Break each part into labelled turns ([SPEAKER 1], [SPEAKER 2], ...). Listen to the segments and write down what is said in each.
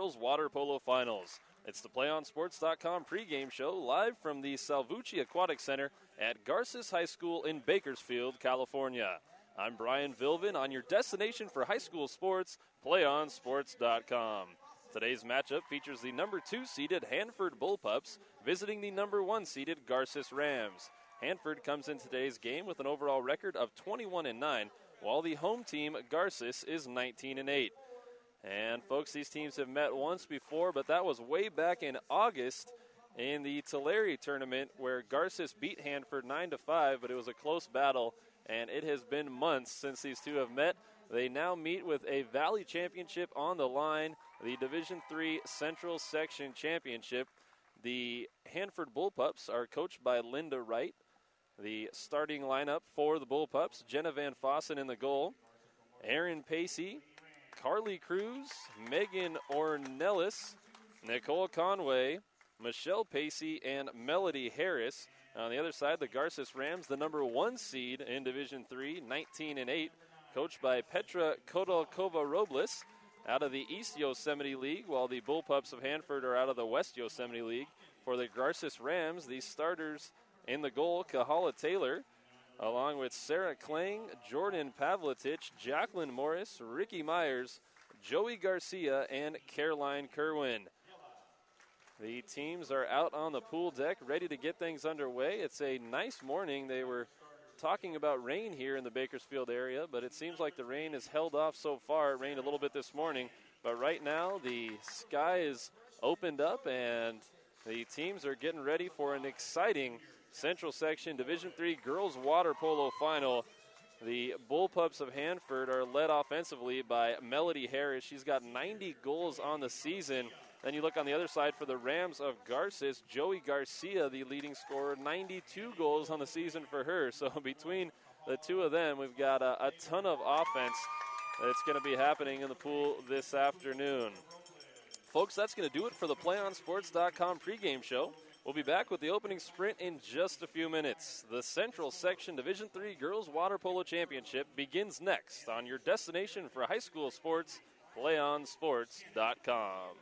[SPEAKER 1] Girls Water Polo Finals. It's the PlayOnSports.com pregame show live from the Salvucci Aquatic Center at Garces High School in Bakersfield, California. I'm Brian Vilvin on your destination for high school sports, PlayOnSports.com. Today's matchup features the number 2 seeded Hanford Bullpups visiting the number 1 seeded Garces Rams. Hanford comes in today's game with an overall record of 21-9, while the home team, Garces, is 19-8. And, folks, these teams have met once before, but that was way back in August in the Tulare tournament where Garces beat Hanford 9-5, but it was a close battle, and it has been months since these two have met. They now meet with a Valley Championship on the line, the Division III Central Section Championship. The Hanford Bullpups are coached by Linda Wright. The starting lineup for the Bullpups: Jenna Van Fossen in the goal, Erin Pacey, Carly Cruz, Megan Ornelis, Nicole Conway, Michelle Pacey, and Melody Harris. On the other side, the Garces Rams, the number 1 seed in Division III, 19-8, coached by Petra Kodolkova-Robles out of the East Yosemite League, while the Bullpups of Hanford are out of the West Yosemite League. For the Garces Rams, the starters in the goal, Kahala Taylor, along with Sarah Klang, Jordan Pavletich, Jacqueline Morris, Ricky Myers, Joey Garcia, and Caroline Kerwin. The teams are out on the pool deck, ready to get things underway. It's a nice morning. They were talking about rain here in the Bakersfield area, but it seems like the rain has held off so far. It rained a little bit this morning, but right now the sky is opened up and the teams are getting ready for an exciting Central Section Division III Girls Water Polo Final. The Bullpups of Hanford are led offensively by Melody Harris. She's got 90 goals on the season. Then you look on the other side for the Rams of Garces, Joey Garcia, the leading scorer, 92 goals on the season for her. So between the two of them, we've got a ton of offense that's going to be happening in the pool this afternoon. Folks, that's going to do it for the PlayOnSports.com pregame show. We'll be back with the opening sprint in just a few minutes. The Central Section Division III Girls Water Polo Championship begins next on your destination for high school sports, PlayOnSports.com.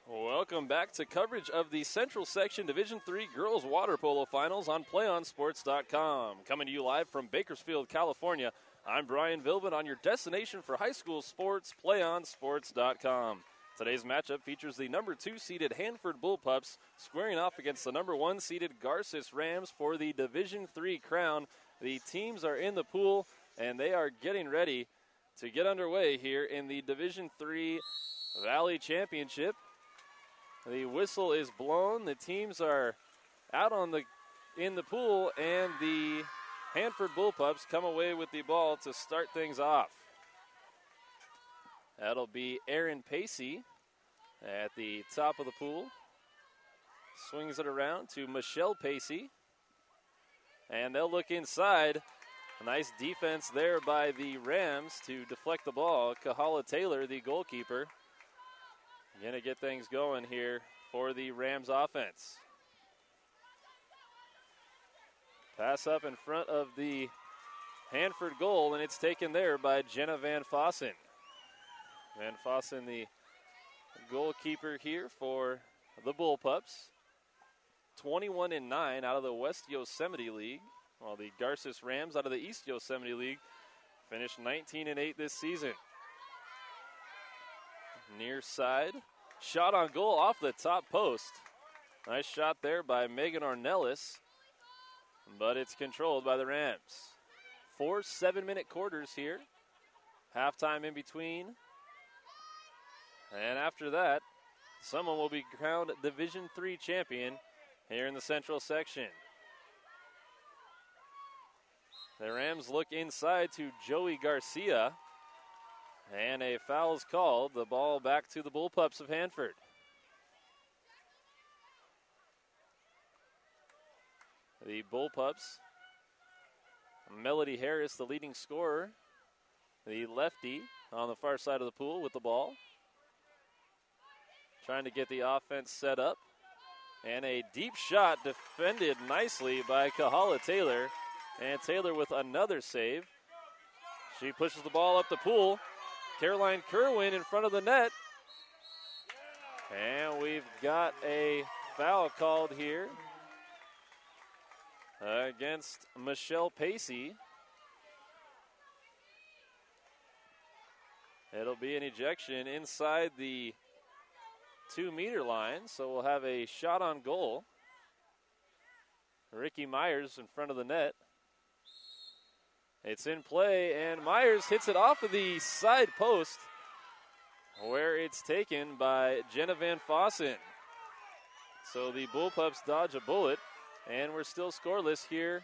[SPEAKER 1] Welcome back to coverage of the Central Section Division III Girls Water Polo Finals on PlayOnSports.com. Coming to you live from Bakersfield, California, I'm Brian Vilvin on your destination for high school sports, PlayOnSports.com. Today's matchup features the number 2 seeded Hanford Bullpups squaring off against the number 1 seeded Garces Rams for the Division III crown. The teams are in the pool, and they are getting ready to get underway here in the Division III Valley Championship. The whistle is blown. The teams are out in the pool, and the Hanford Bullpups come away with the ball to start things off. That'll be Aaron Pacey at the top of the pool. Swings it around to Michelle Pacey. And they'll look inside. A nice defense there by the Rams to deflect the ball. Kahala Taylor, the goalkeeper, going to get things going here for the Rams offense. Pass up in front of the Hanford goal, and it's taken there by Jenna Van Fossen. Van Fossen, the goalkeeper here for the Bullpups. 21-9 out of the West Yosemite League, while the Garces Rams out of the East Yosemite League finished 19-8 this season. Near side, shot on goal off the top post. Nice shot there by Megan Ornelas, but it's controlled by the Rams. 4 7-minute quarters here. Halftime in between. And after that, someone will be crowned Division III champion here in the Central section. The Rams look inside to Joey Garcia. And a foul is called. The ball back to the Bullpups of Hanford. The Bullpups, Melody Harris, the leading scorer, the lefty on the far side of the pool with the ball. Trying to get the offense set up. And a deep shot defended nicely by Kahala Taylor. And Taylor with another save. She pushes the ball up the pool. Caroline Kerwin in front of the net. And we've got a foul called here against Michelle Pacey. It'll be an ejection inside the 2-meter line, so we'll have a shot on goal. Ricky Myers in front of the net. It's in play, and Myers hits it off of the side post, where it's taken by Jenna Van Fossen. So the Bullpups dodge a bullet, and we're still scoreless here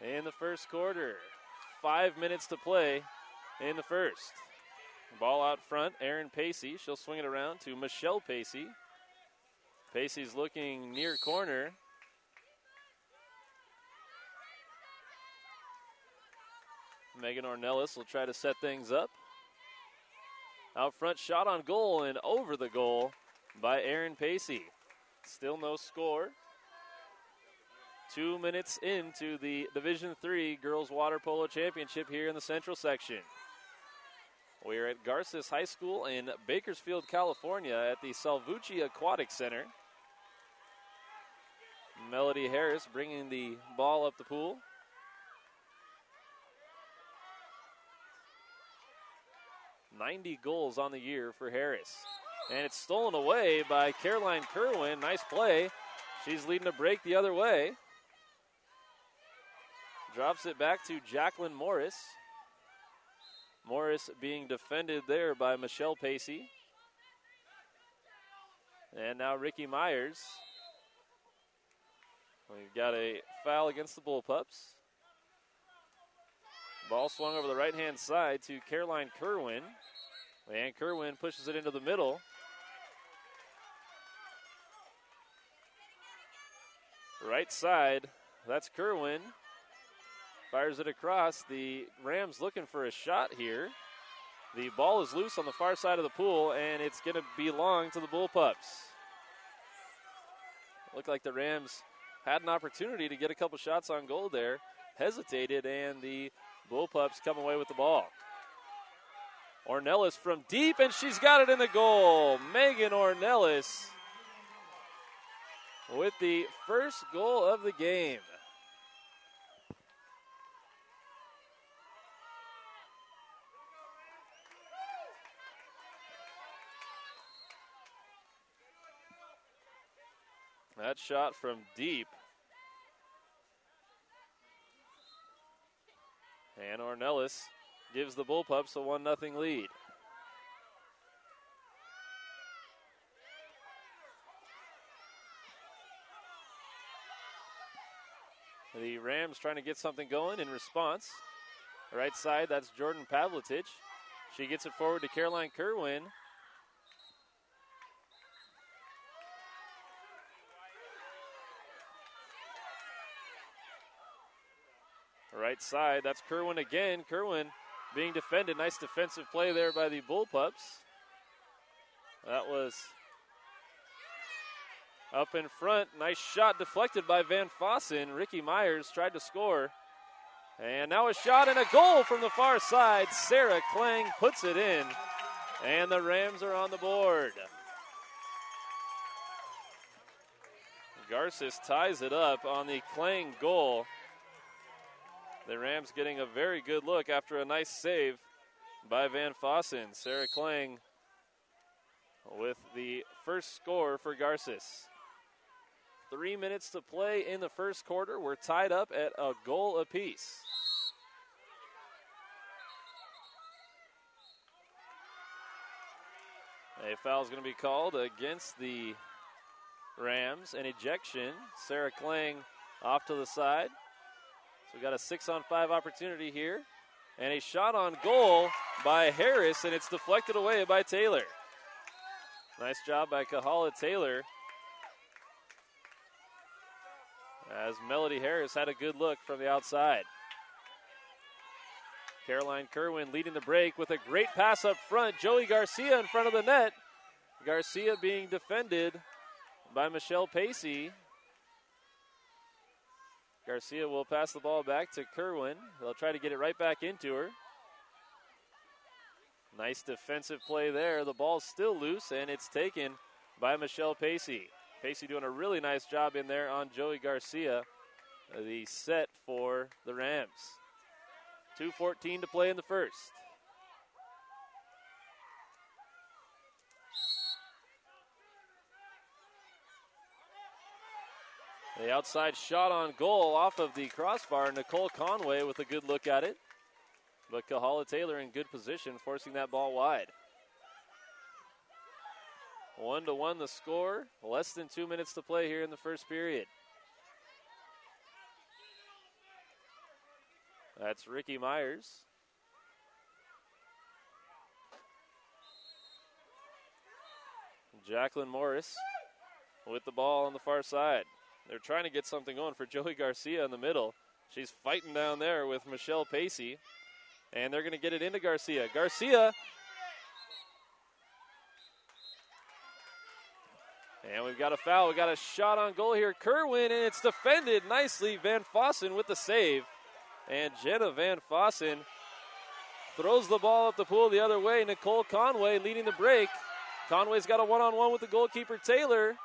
[SPEAKER 1] in the first quarter. 5 minutes to play in the first. Ball out front, Aaron Pacey. She'll swing it around to Michelle Pacey. Pacey's looking near corner. Megan Ornelas will try to set things up. Out front, shot on goal and over the goal by Aaron Pacey. Still no score. 2 minutes into the Division III Girls Water Polo Championship here in the Central section. We're at Garces High School in Bakersfield, California at the Salvucci Aquatic Center. Melody Harris bringing the ball up the pool. $90 goals on the year for Harris. And it's stolen away by Caroline Kerwin. Nice play. She's leading a break the other way. Drops it back to Jacqueline Morris. Morris being defended there by Michelle Pacey. And now Ricky Myers. We've got a foul against the Bullpups. Ball swung over the right-hand side to Caroline Kerwin. And Kerwin pushes it into the middle. Right side, that's Kerwin. Fires it across. The Rams looking for a shot here. The ball is loose on the far side of the pool, and it's going to belong to the Bullpups. Looked like the Rams had an opportunity to get a couple shots on goal there. Hesitated, and the Bullpups come away with the ball. Ornelas from deep, and she's got it in the goal. Megan Ornelas with the first goal of the game. That shot from deep. And Ornelas gives the Bullpups a 1-0 lead. The Rams trying to get something going in response. Right side, that's Jordan Pavletich. She gets it forward to Caroline Kerwin. Right side, that's Kerwin again. Kerwin being defended. Nice defensive play there by the Bullpups. That was up in front. Nice shot deflected by Van Fossen. Ricky Myers tried to score. And now a shot and a goal from the far side. Sarah Klang puts it in. And the Rams are on the board. Garces ties it up on the Klang goal. The Rams getting a very good look after a nice save by Van Fossen. Sarah Klang with the first score for Garces. 3 minutes to play in the first quarter. We're tied up at a goal apiece. A foul is going to be called against the Rams. An ejection. Sarah Klang off to the side. So we got a 6-on-5 opportunity here. And a shot on goal by Harris, and it's deflected away by Taylor. Nice job by Kahala Taylor. As Melody Harris had a good look from the outside. Caroline Kerwin leading the break with a great pass up front. Joey Garcia in front of the net. Garcia being defended by Michelle Pacey. Garcia will pass the ball back to Kerwin. They'll try to get it right back into her. Nice defensive play there. The ball's still loose, and it's taken by Michelle Pacey. Pacey doing a really nice job in there on Joey Garcia. The set for the Rams. 2:14 to play in the first. The outside shot on goal off of the crossbar. Nicole Conway with a good look at it. But Kahala Taylor in good position, forcing that ball wide. 1-1 the score. Less than 2 minutes to play here in the first period. That's Ricky Myers. Jacqueline Morris with the ball on the far side. They're trying to get something going for Joey Garcia in the middle. She's fighting down there with Michelle Pacey. And they're going to get it into Garcia. Garcia. And we've got a foul. We've got a shot on goal here. Kerwin, and it's defended nicely. Van Fossen with the save. And Jenna Van Fossen throws the ball up the pool the other way. Nicole Conway leading the break. Conway's got a one-on-one with the goalkeeper, Taylor.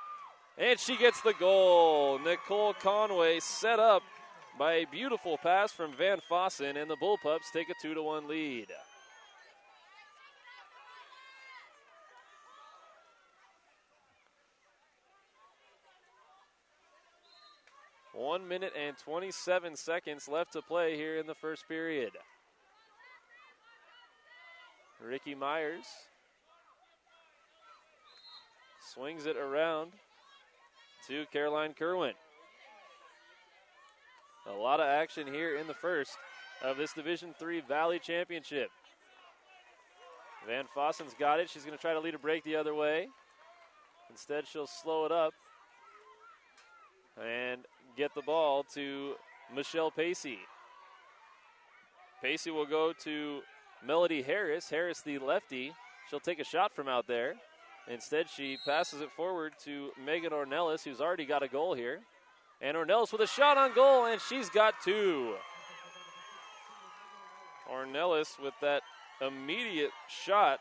[SPEAKER 1] And she gets the goal. Nicole Conway set up by a beautiful pass from Van Fossen, and the Bullpups take a 2-1 lead. One minute and 27 seconds left to play here in the first period. Ricky Myers swings it around to Caroline Kerwin. A lot of action here in the first of this Division III Valley Championship. Van Fossen's got it. She's going to try to lead a break the other way. Instead, she'll slow it up and get the ball to Michelle Pacey. Pacey will go to Melody Harris. Harris, the lefty. She'll take a shot from out there. Instead, she passes it forward to Megan Ornelas, who's already got a goal here. And Ornelas with a shot on goal, and she's got two. Ornelas with that immediate shot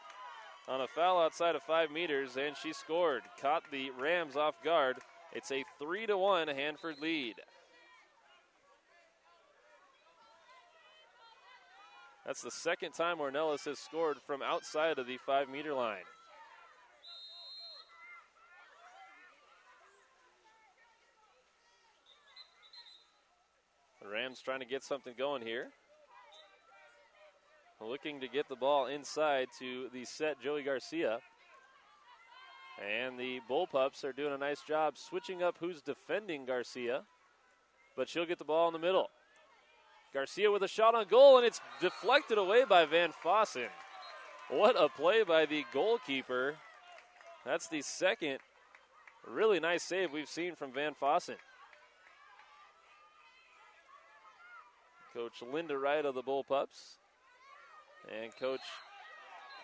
[SPEAKER 1] on a foul outside of 5 meters, and she scored. Caught the Rams off guard. It's a 3-1 Hanford lead. That's the second time Ornelas has scored from outside of the 5-meter line. The Rams trying to get something going here. Looking to get the ball inside to the set Joey Garcia. And the Bullpups are doing a nice job switching up who's defending Garcia. But she'll get the ball in the middle. Garcia with a shot on goal, and it's deflected away by Van Fossen. What a play by the goalkeeper. That's the second really nice save we've seen from Van Fossen. Coach Linda Wright of the Bullpups and Coach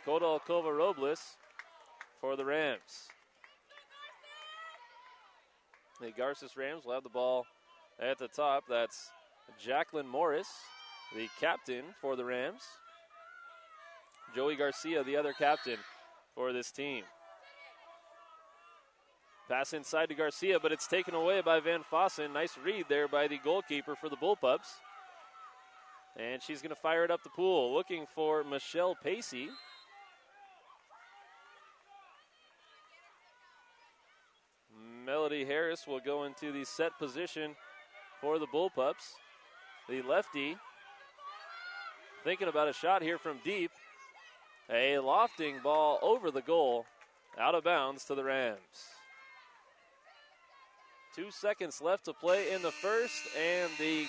[SPEAKER 1] Kodal Kova-Robles for the Rams. The Garces Rams will have the ball at the top. That's Jacqueline Morris, the captain for the Rams. Joey Garcia, the other captain for this team. Pass inside to Garcia, but it's taken away by Van Fossen. Nice read there by the goalkeeper for the Bullpups. And she's going to fire it up the pool, looking for Michelle Pacey. Melody Harris will go into the set position for the Bullpups. The lefty thinking about a shot here from deep. A lofting ball over the goal, out of bounds to the Rams. 2 seconds left to play in the first, and the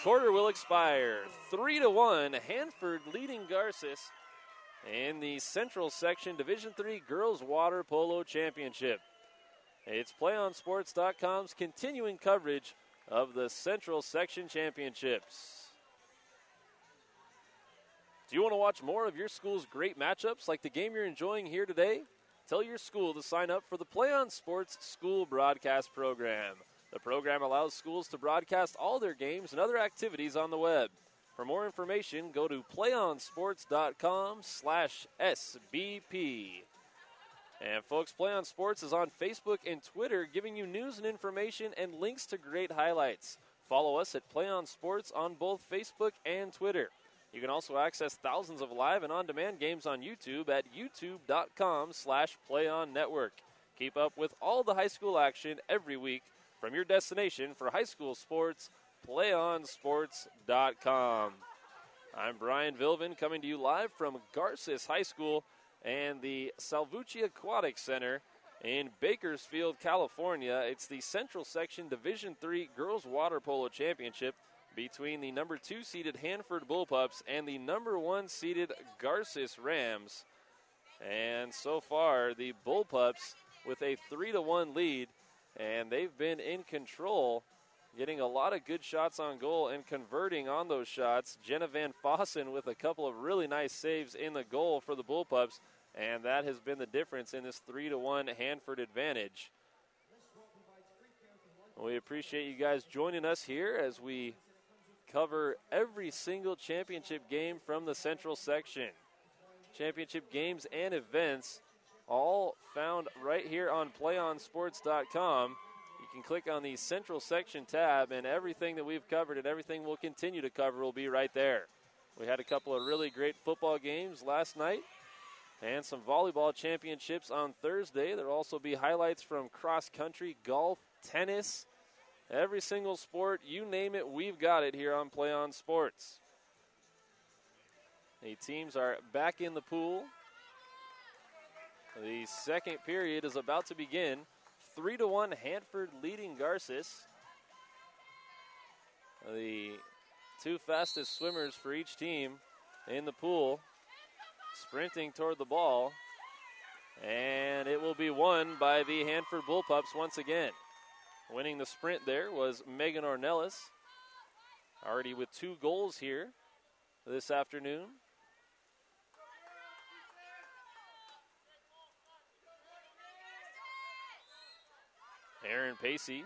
[SPEAKER 1] quarter will expire. 3-1, Hanford leading Garces in the Central Section Division III Girls Water Polo Championship. It's PlayOnSports.com's continuing coverage of the Central Section Championships. Do you want to watch more of your school's great matchups like the game you're enjoying here today? Tell your school to sign up for the Play On Sports School Broadcast Program. The program allows schools to broadcast all their games and other activities on the web. For more information, go to playonsports.com/SBP. And folks, Play On Sports is on Facebook and Twitter, giving you news and information and links to great highlights. Follow us at Play On Sports on both Facebook and Twitter. You can also access thousands of live and on-demand games on YouTube at youtube.com/PlayOnNetwork. Keep up with all the high school action every week from your destination for high school sports, PlayOnSports.com. I'm Brian Vilvin coming to you live from Garces High School and the Salvucci Aquatic Center in Bakersfield, California. It's the Central Section Division III Girls Water Polo Championship between the number 2 seeded Hanford Bullpups and the number 1 seeded Garces Rams. And so far, the Bullpups with a 3-1 lead, and they've been in control, getting a lot of good shots on goal and converting on those shots. Jenna Van Fossen with a couple of really nice saves in the goal for the Bullpups, and that has been the difference in this 3-1 Hanford advantage. We appreciate you guys joining us here as we cover every single championship game from the Central Section. Championship games and events all found right here on PlayOnSports.com. You can click on the Central Section tab, and everything that we've covered and everything we'll continue to cover will be right there. We had a couple of really great football games last night and some volleyball championships on Thursday. There will also be highlights from cross country, golf, tennis, every single sport, you name it, we've got it here on Play On Sports. The teams are back in the pool. The second period is about to begin. 3-1 Hanford leading Garces. The 2 fastest swimmers for each team in the pool sprinting toward the ball. And it will be won by the Hanford Bullpups once again. Winning the sprint there was Megan Ornelas, already with 2 goals here this afternoon. Aaron Pacey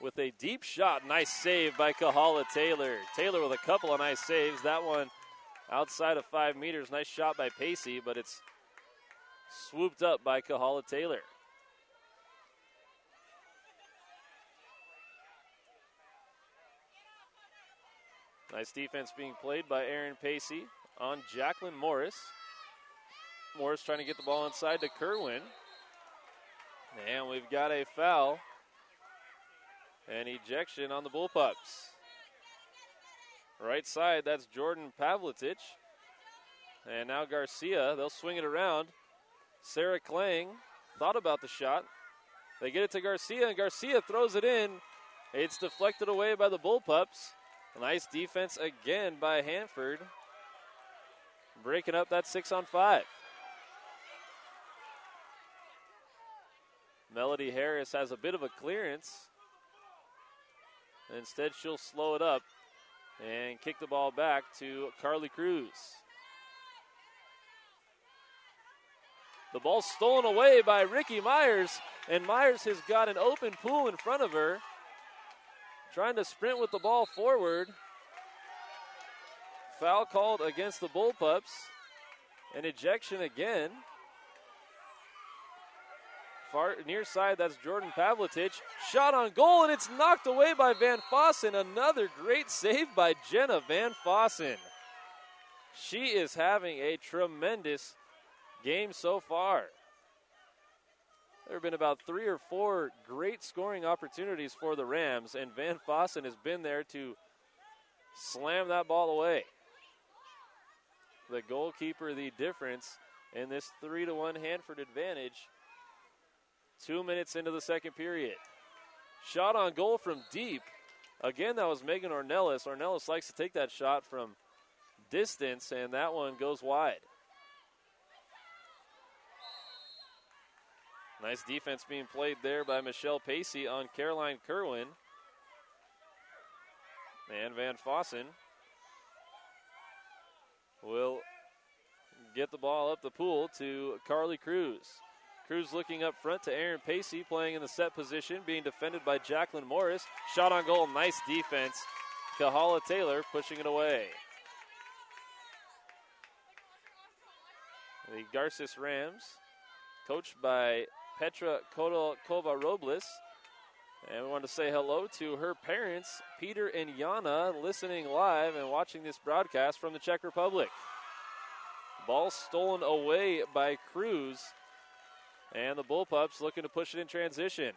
[SPEAKER 1] with a deep shot. Nice save by Kahala Taylor. Taylor with a couple of nice saves. That one outside of 5 meters. Nice shot by Pacey, but it's swooped up by Kahala Taylor. Nice defense being played by Aaron Pacey on Jacqueline Morris. Morris trying to get the ball inside to Kerwin. And we've got a foul. An ejection on the Bullpups. Right side, that's Jordan Pavletich. And now Garcia, they'll swing it around. Sarah Klang thought about the shot. They get it to Garcia, and Garcia throws it in. It's deflected away by the Bullpups. A nice defense again by Hanford. breaking up that 6-on-5. Melody Harris has a bit of a clearance. Instead, she'll slow it up and kick the ball back to Carly Cruz. The ball stolen away by Ricky Myers, and Myers has got an open pool in front of her. Trying to sprint with the ball forward. Foul called against the Bullpups. An ejection again. Far near side, that's Jordan Pavletich. Shot on goal, and it's knocked away by Van Fossen. Another great save by Jenna Van Fossen. She is having a tremendous game so far. There have been about 3 or 4 great scoring opportunities for the Rams, and Van Fossen has been there to slam that ball away. The goalkeeper, the difference in this 3-1 Hanford advantage. 2 minutes into the second period. Shot on goal from deep. Again, that was Megan Ornelas. Ornelas likes to take that shot from distance, and that one goes wide. Nice defense being played there by Michelle Pacey on Caroline Kerwin. And Van Fossen will get the ball up the pool to Carly Cruz. Cruz looking up front to Aaron Pacey, playing in the set position, being defended by Jacqueline Morris. Shot on goal, nice defense. Kahala Taylor pushing it away. The Garces Rams, coached by Petra Kodolkova Robles. And we want to say hello to her parents, Peter and Yana, listening live and watching this broadcast from the Czech Republic. Ball stolen away by Cruz. And the Bullpups looking to push it in transition.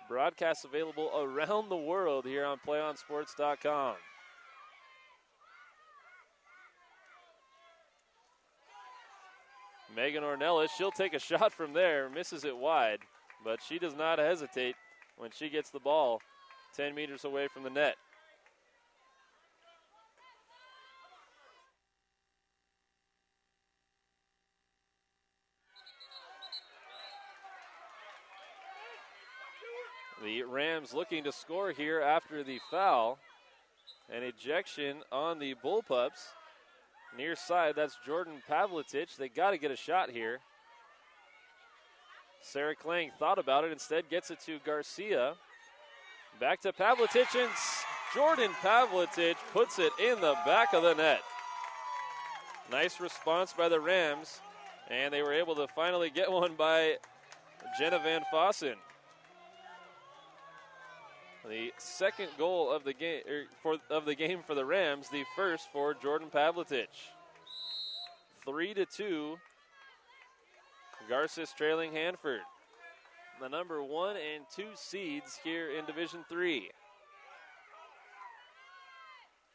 [SPEAKER 1] Broadcasts available around the world here on PlayOnSports.com. Megan Ornelas, she'll take a shot from there, misses it wide, but she does not hesitate when she gets the ball 10 meters away from the net. The Rams looking to score here after the foul. An ejection on the Bullpups. Near side, that's Jordan Pavletich. They got to get a shot here. Sarah Klang thought about it, instead gets it to Garcia. Back to Pavletich, and Jordan Pavletich puts it in the back of the net. Nice response by the Rams, and they were able to finally get one by Jenna Van Fossen. The second goal of the game for the Rams, the first for Jordan Pavletich. 3-2. Garces trailing Hanford. The number 1 and 2 seeds here in Division III.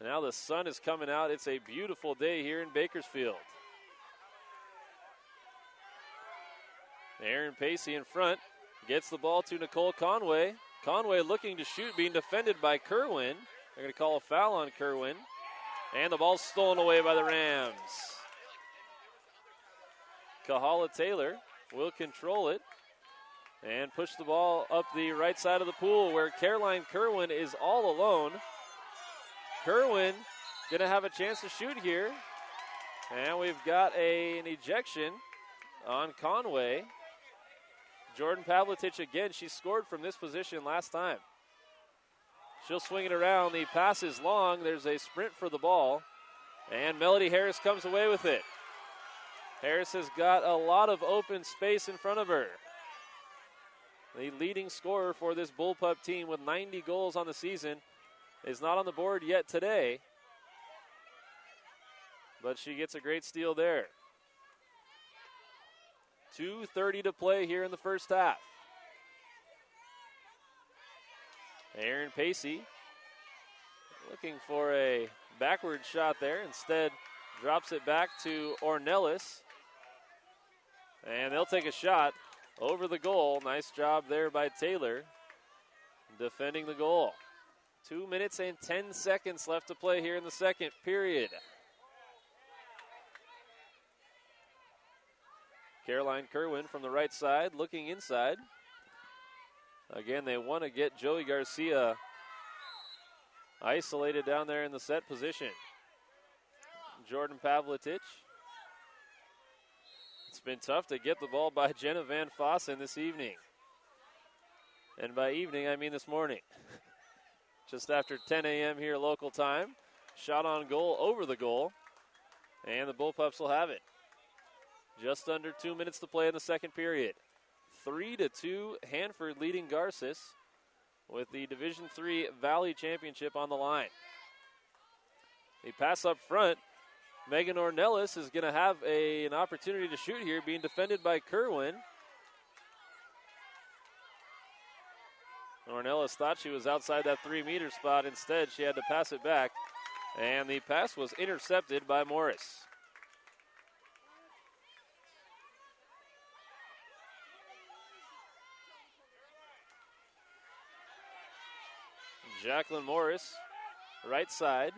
[SPEAKER 1] Now the sun is coming out. It's a beautiful day here in Bakersfield. Aaron Pacey in front. Gets the ball to Nicole Conway. Conway looking to shoot, being defended by Kerwin. They're going to call a foul on Kerwin. And the ball's stolen away by the Rams. Kahala Taylor will control it and push the ball up the right side of the pool where Caroline Kerwin is all alone. Kerwin going to have a chance to shoot here. And we've got an ejection on Conway. Jordan Pavletich again, she scored from this position last time. She'll swing it around. The pass is long. There's a sprint for the ball. And Melody Harris comes away with it. Harris has got a lot of open space in front of her. The leading scorer for this Bullpup team with 90 goals on the season is not on the board yet today. But she gets a great steal there. 2:30 to play here in the first half. Aaron Pacey looking for a backward shot there. Instead, drops it back to Ornelas. And they'll take a shot over the goal. Nice job there by Taylor defending the goal. 2 minutes and 10 seconds left to play here in the second period. Caroline Kerwin from the right side looking inside. Again, they want to get Joey Garcia isolated down there in the set position. Jordan Pavlitic. It's been tough to get the ball by Jenna Van Fossen this evening. And by evening, I mean this morning. Just after 10 a.m. here local time. Shot on goal over the goal. And the Bullpups will have it. Just under 2 minutes to play in the second period. 3-2, Hanford leading Garces with the Division III Valley Championship on the line. A pass up front. Megan Ornelas is going to have an opportunity to shoot here, being defended by Kerwin. Ornelas thought she was outside that 3-meter spot. Instead, she had to pass it back, and the pass was intercepted by Morris. Jacqueline Morris, right side.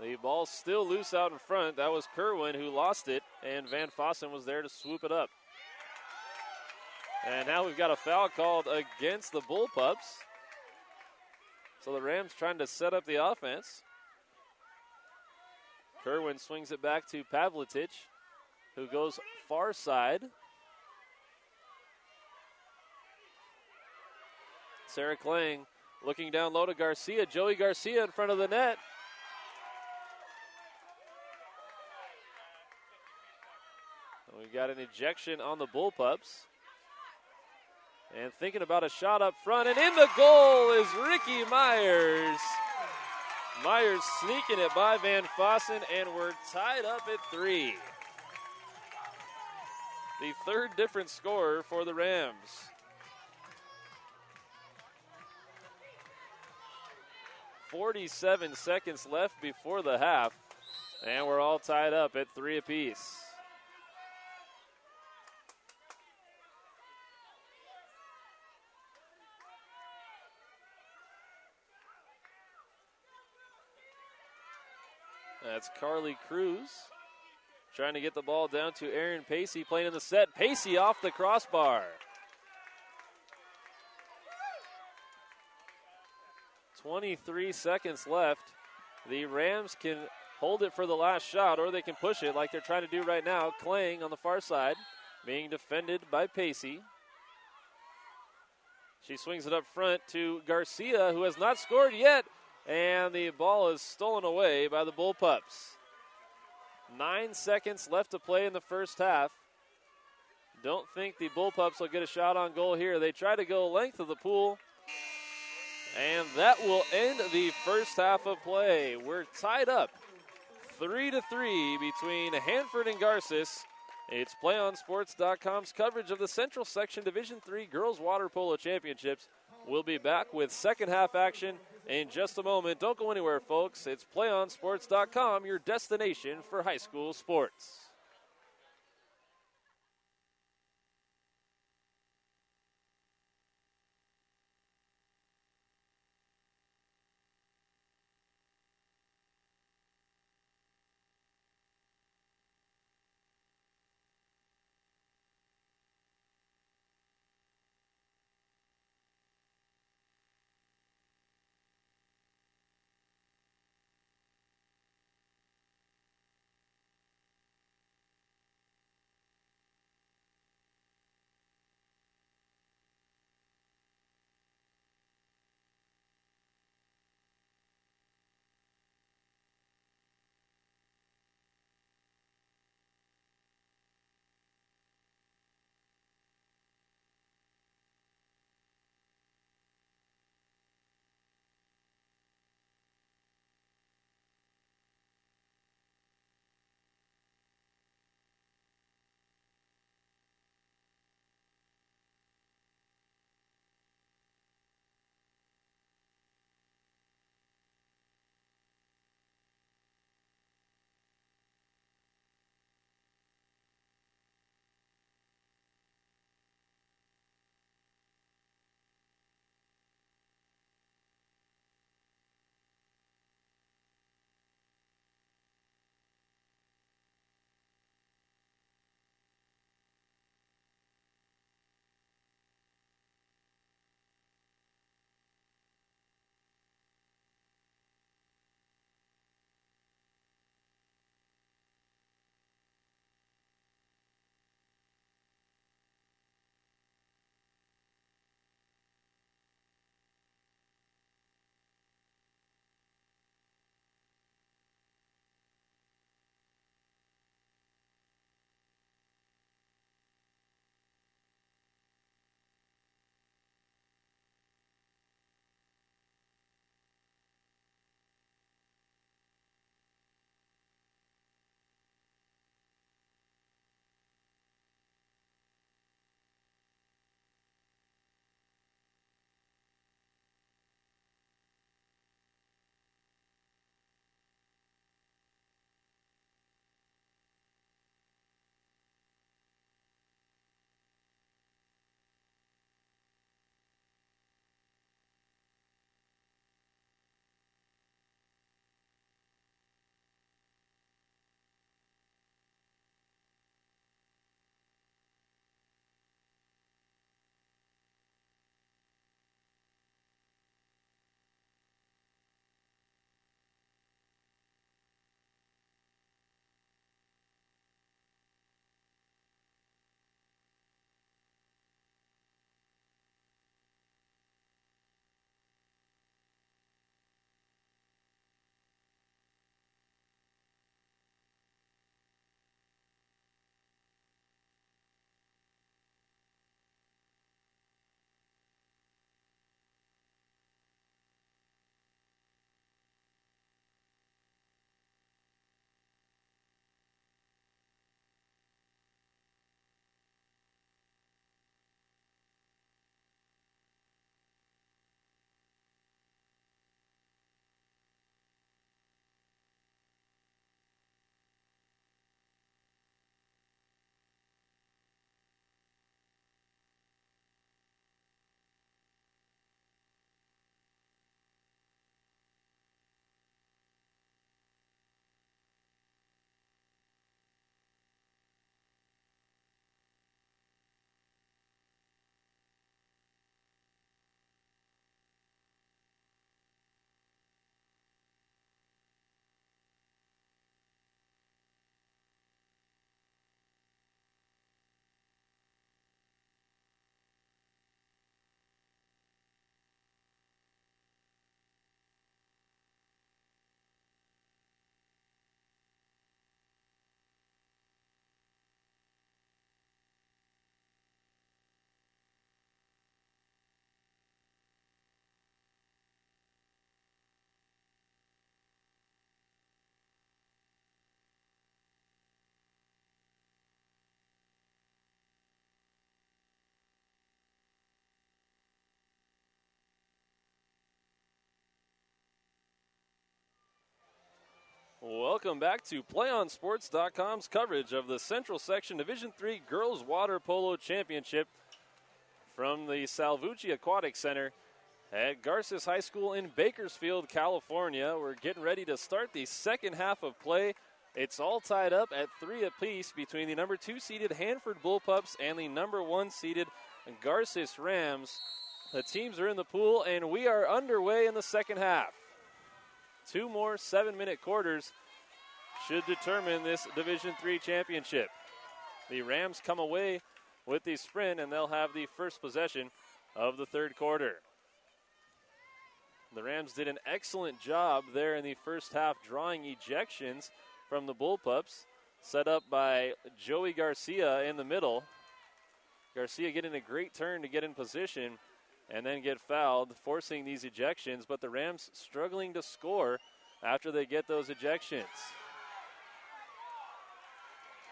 [SPEAKER 1] The ball's still loose out in front. That was Kerwin who lost it, and Van Fossen was there to swoop it up. And now we've got a foul called against the Bullpups. So the Rams trying to set up the offense. Kerwin swings it back to Pavlitic, who goes far side. Sarah Klang looking down low to Garcia. Joey Garcia in front of the net. We got an ejection on the Bullpups. And thinking about a shot up front, and in the goal is Ricky Myers. Myers sneaking it by Van Fossen, and we're tied up at 3. The third different scorer for the Rams. .47 seconds left before the half, and we're all tied up at 3 apiece. That's Carly Cruz trying to get the ball down to Erin Pacey playing in the set. Pacey off the crossbar. 23 seconds left. The Rams can hold it for the last shot, or they can push it like they're trying to do right now. Klang on the far side, being defended by Pacey. She swings it up front to Garcia, who has not scored yet, and the ball is stolen away by the Bullpups. 9 seconds left to play in the first half. Don't think the Bullpups will get a shot on goal here. They try to go length of the pool, and that will end the first half of play. We're tied up 3-3 between Hanford and Garces. It's PlayOnSports.com's coverage of the Central Section Division III Girls Water Polo Championships. We'll be back with second half action in just a moment. Don't go anywhere, folks. It's PlayOnSports.com, your destination for high school sports. Welcome back to PlayOnSports.com's coverage of the Central Section Division III Girls Water Polo Championship from the Salvucci Aquatic Center at Garces High School in Bakersfield, California. We're getting ready to start the second half of play. It's all tied up at 3 apiece between the number 2 seeded Hanford Bullpups and the number 1 seeded Garces Rams. The teams are in the pool, and we are underway in the second half. 2 more 7-minute quarters should determine this Division III championship. The Rams come away with the sprint, and they'll have the first possession of the third quarter. The Rams did an excellent job there in the first half drawing ejections from the Bullpups, set up by Joey Garcia in the middle. Garcia getting a great turn to get in position and then get fouled, forcing these ejections, but the Rams struggling to score after they get those ejections.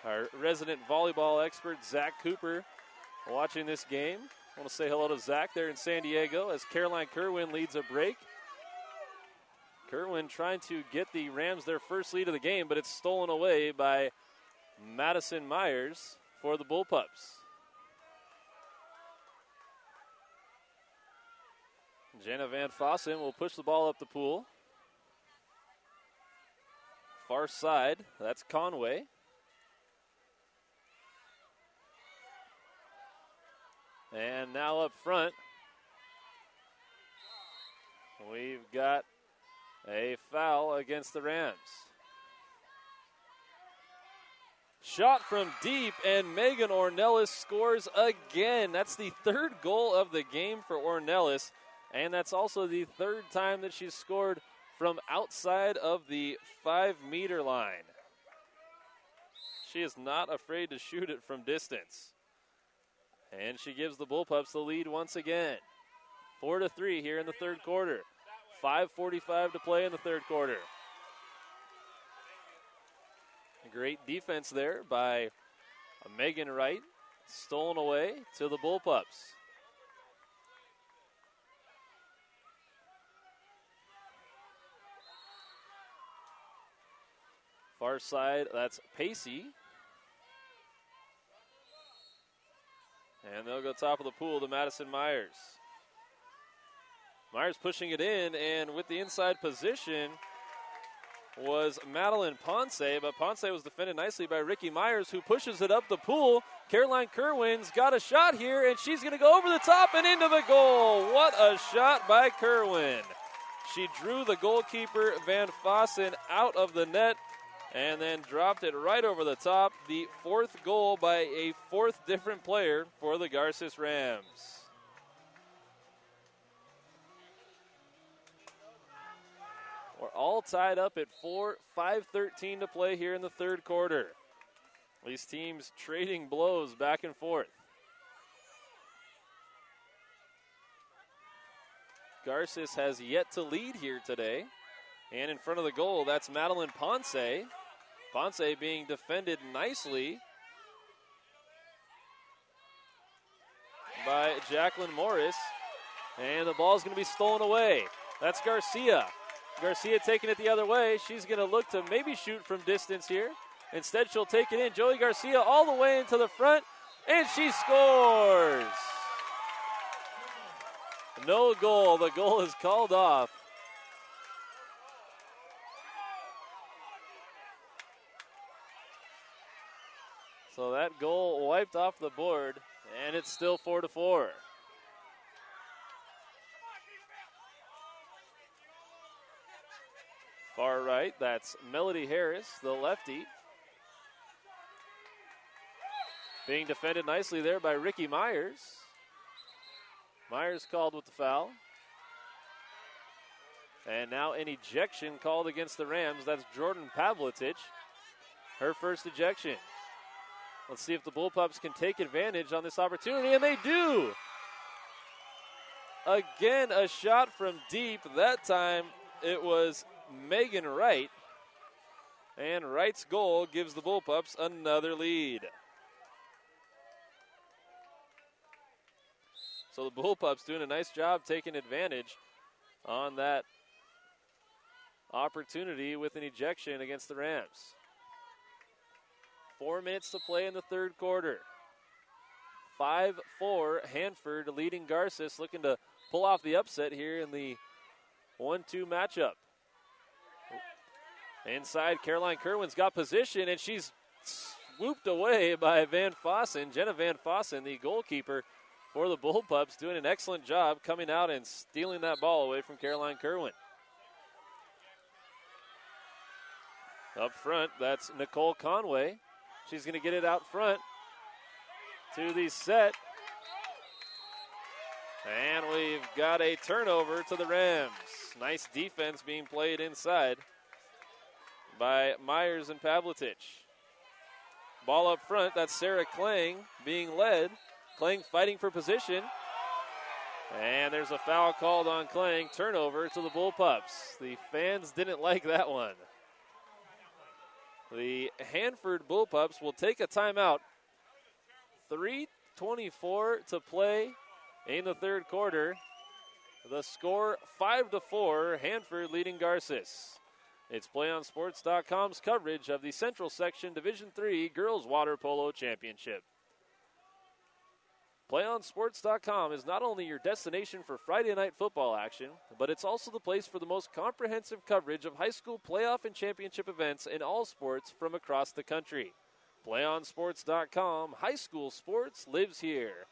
[SPEAKER 1] Our resident volleyball expert, Zach Cooper, watching this game. I want to say hello to Zach there in San Diego as Caroline Kerwin leads a break. Kerwin trying to get the Rams their first lead of the game, but it's stolen away by Madison Myers for the Bullpups. Jenna Van Fossen will push the ball up the pool. Far side, that's Conway. And now up front, we've got a foul against the Rams. Shot from deep, and Megan Ornelas scores again. That's the third goal of the game for Ornelas. And that's also the third time that she's scored from outside of the 5-meter line. She is not afraid to shoot it from distance. And she gives the Bullpups the lead once again. 4-3 here in the third quarter. 5:45 to play in the third quarter. A great defense there by Megan Wright. Stolen away to the Bullpups. Far side, that's Pacey. And they'll go top of the pool to Madison Myers. Myers pushing it in, and with the inside position was Madeline Ponce, but Ponce was defended nicely by Ricky Myers, who pushes it up the pool. Caroline Kerwin's got a shot here, and she's going to go over the top and into the goal. What a shot by Kerwin. She drew the goalkeeper, Van Fossen, out of the net, and then dropped it right over the top. The fourth goal by a fourth different player for the Garces Rams. We're all tied up at 5:13 to play here in the third quarter. These teams trading blows back and forth. Garces has yet to lead here today. And in front of the goal, that's Madeline Ponce. Ponce being defended nicely by Jacqueline Morris. And the ball's going to be stolen away. That's Garcia. Garcia taking it the other way. She's going to look to maybe shoot from distance here. Instead, she'll take it in. Joey Garcia all the way into the front, and she scores. No goal. The goal is called off. So that goal wiped off the board, and it's still 4-4. Far right, that's Melody Harris, the lefty. Being defended nicely there by Ricky Myers. Myers called with the foul. And now an ejection called against the Rams. That's Jordan Pavletich, her first ejection. Let's see if the Bullpups can take advantage on this opportunity, and they do. Again, a shot from deep. That time it was Megan Wright. And Wright's goal gives the Bullpups another lead. So the Bullpups doing a nice job taking advantage on that opportunity with an ejection against the Rams. 4 minutes to play in the third quarter. 5-4, Hanford leading Garces, looking to pull off the upset here in the 1-2 matchup. Inside, Caroline Kerwin's got position, and she's swooped away by Van Fossen. Jenna Van Fossen, the goalkeeper for the Bullpups, doing an excellent job coming out and stealing that ball away from Caroline Kerwin. Up front, that's Nicole Conway. She's going to get it out front to the set. And we've got a turnover to the Rams. Nice defense being played inside by Myers and Pavletich. Ball up front, that's Sarah Klang being led. Klang fighting for position. And there's a foul called on Klang. Turnover to the Bullpups. The fans didn't like that one. The Hanford Bullpups will take a timeout. 3:24 to play in the third quarter. The score 5-4, Hanford leading Garces. It's PlayOnSports.com's coverage of the Central Section Division III Girls Water Polo Championship. PlayOnSports.com is not only your destination for Friday night football action, but it's also the place for the most comprehensive coverage of high school playoff and championship events in all sports from across the country. PlayOnSports.com, high school sports lives here.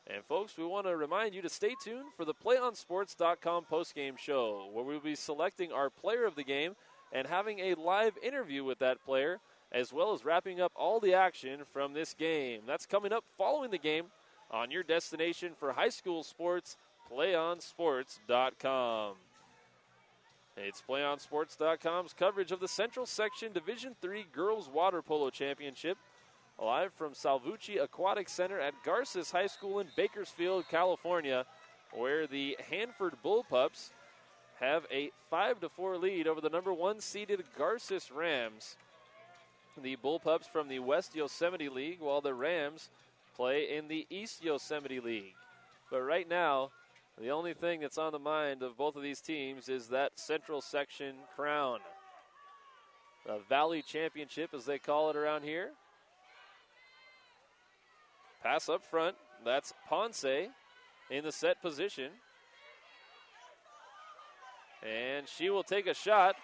[SPEAKER 1] And folks, we want to remind you to stay tuned for the PlayOnSports.com postgame show, where we'll be selecting our player of the game and having a live interview with that player, as well as wrapping up all the action from this game. That's coming up following the game on your destination for high school sports, PlayOnSports.com. It's PlayOnSports.com's coverage of the Central Section Division III Girls Water Polo Championship, live from Salvucci Aquatic Center at Garces High School in Bakersfield, California, where the Hanford Bullpups have a 5-4 lead over the number 1 seeded Garces Rams. The Bullpups from the West Yosemite League, while the Rams play in the East Yosemite League. But right now, the only thing that's on the mind of both of these teams is that Central Section crown. The Valley Championship, as they call it around here. Pass up front, that's Ponce in the set position. And she will take a shot.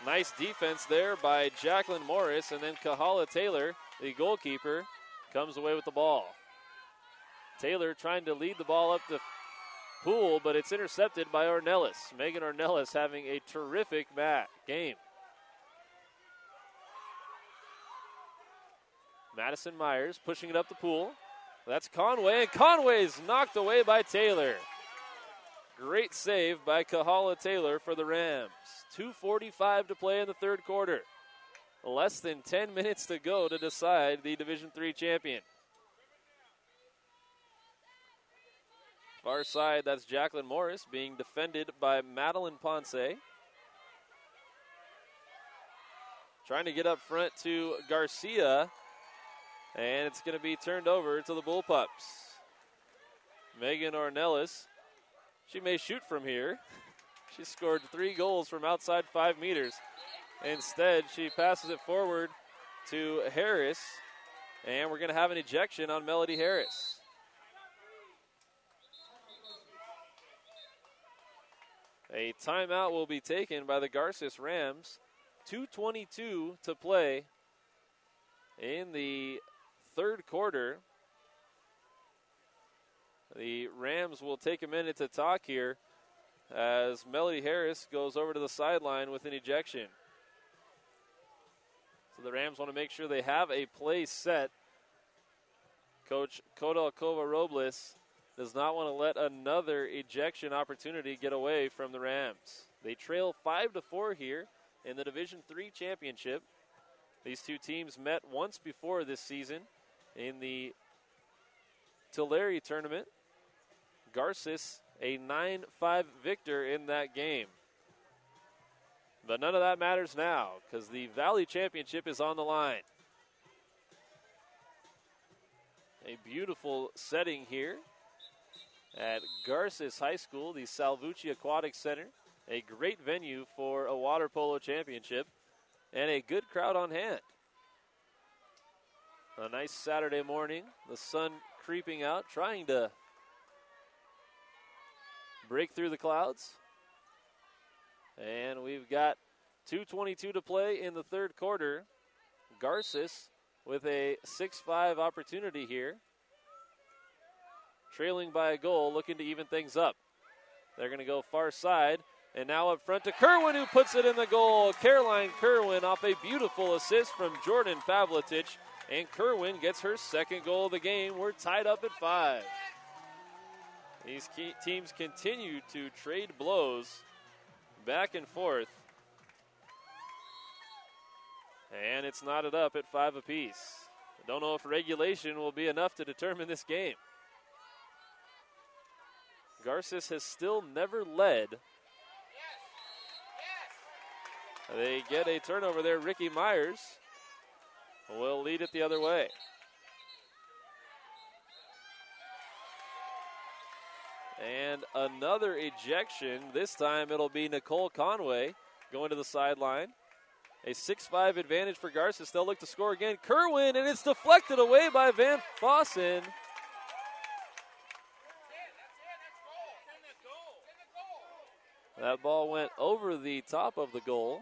[SPEAKER 1] Nice defense there by Jacqueline Morris, and then Kahala Taylor, the goalkeeper, comes away with the ball. Taylor trying to lead the ball up the pool, but it's intercepted by Ornelas. Megan Ornelas having a terrific game. Madison Myers pushing it up the pool. That's Conway, and Conway's knocked away by Taylor. Great save by Kahala Taylor for the Rams. 2:45 to play in the third quarter. Less than 10 minutes to go to decide the Division III champion. Far side, that's Jacqueline Morris being defended by Madeline Ponce. Trying to get up front to Garcia, and it's going to be turned over to the Bullpups. Megan Ornelas, she may shoot from here. She scored 3 goals from outside 5 meters. Instead, she passes it forward to Harris, and we're going to have an ejection on Melody Harris. A timeout will be taken by the Garces Rams. 2:22 to play in the third quarter. The Rams will take a minute to talk here as Melody Harris goes over to the sideline with an ejection. So the Rams want to make sure they have a play set. Coach Kodalkova Robles does not want to let another ejection opportunity get away from the Rams. They trail 5-4 here in the Division III championship. These two teams met once before this season in the Tulare tournament. Garces a 9-5 victor in that game. But none of that matters now because the Valley Championship is on the line. A beautiful setting here at Garces High School, the Salvucci Aquatic Center a great venue for a water polo championship, and a good crowd on hand. A nice Saturday morning, the sun creeping out, trying to break through the clouds. And we've got 2:22 to play in the third quarter. Garces with a 6-5 opportunity here. Trailing by a goal, looking to even things up. They're going to go far side. And now up front to Kerwin, who puts it in the goal. Caroline Kerwin off a beautiful assist from Jordan Pavletich. And Kerwin gets her second goal of the game. We're tied up at 5. These teams continue to trade blows back and forth. And it's knotted up at 5 apiece. I don't know if regulation will be enough to determine this game. Garces has still never led. They get a turnover there. Ricky Myers will lead it the other way. And another ejection. This time it'll be Nicole Conway going to the sideline. A 6-5 advantage for Garces. They'll look to score again. Kerwin, and it's deflected away by Van Fossen. That ball went over the top of the goal.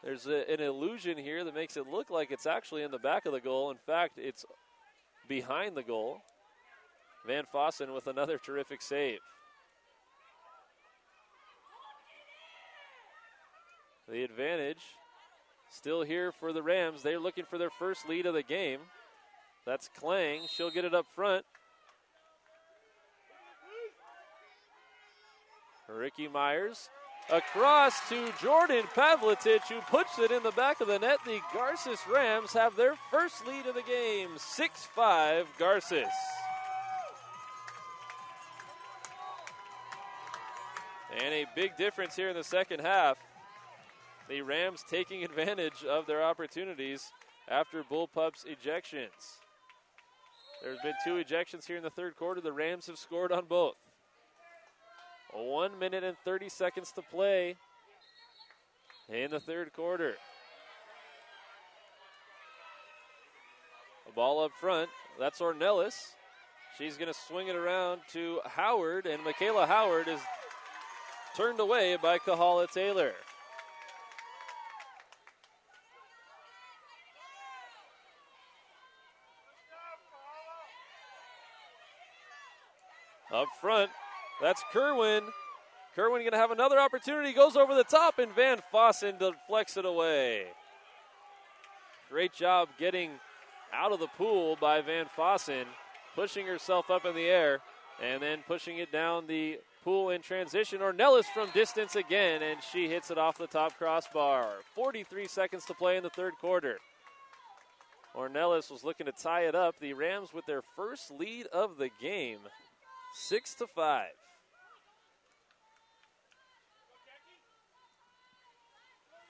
[SPEAKER 1] There's an illusion here that makes it look like it's actually in the back of the goal. In fact, it's behind the goal. Van Fossen with another terrific save. The advantage still here for the Rams. They're looking for their first lead of the game. That's Klang. She'll get it up front. Ricky Myers across to Jordan Pavletich, who puts it in the back of the net. The Garces Rams have their first lead of the game, 6-5 Garces. And a big difference here in the second half. The Rams taking advantage of their opportunities after Bullpups ejections. There's been 2 ejections here in the third quarter. The Rams have scored on both. 1 minute and 30 seconds to play in the third quarter. A ball up front. That's Ornelas. She's going to swing it around to Howard, and Michaela Howard is turned away by Kahala Taylor. Up front, that's Kerwin. Kerwin going to have another opportunity. Goes over the top, and Van Fossen deflects it away. Great job getting out of the pool by Van Fossen, pushing herself up in the air, and then pushing it down the pool in transition. Ornelas from distance again, and she hits it off the top crossbar. 43 seconds to play in the third quarter. Ornelas was looking to tie it up. The Rams with their first lead of the game, 6-5.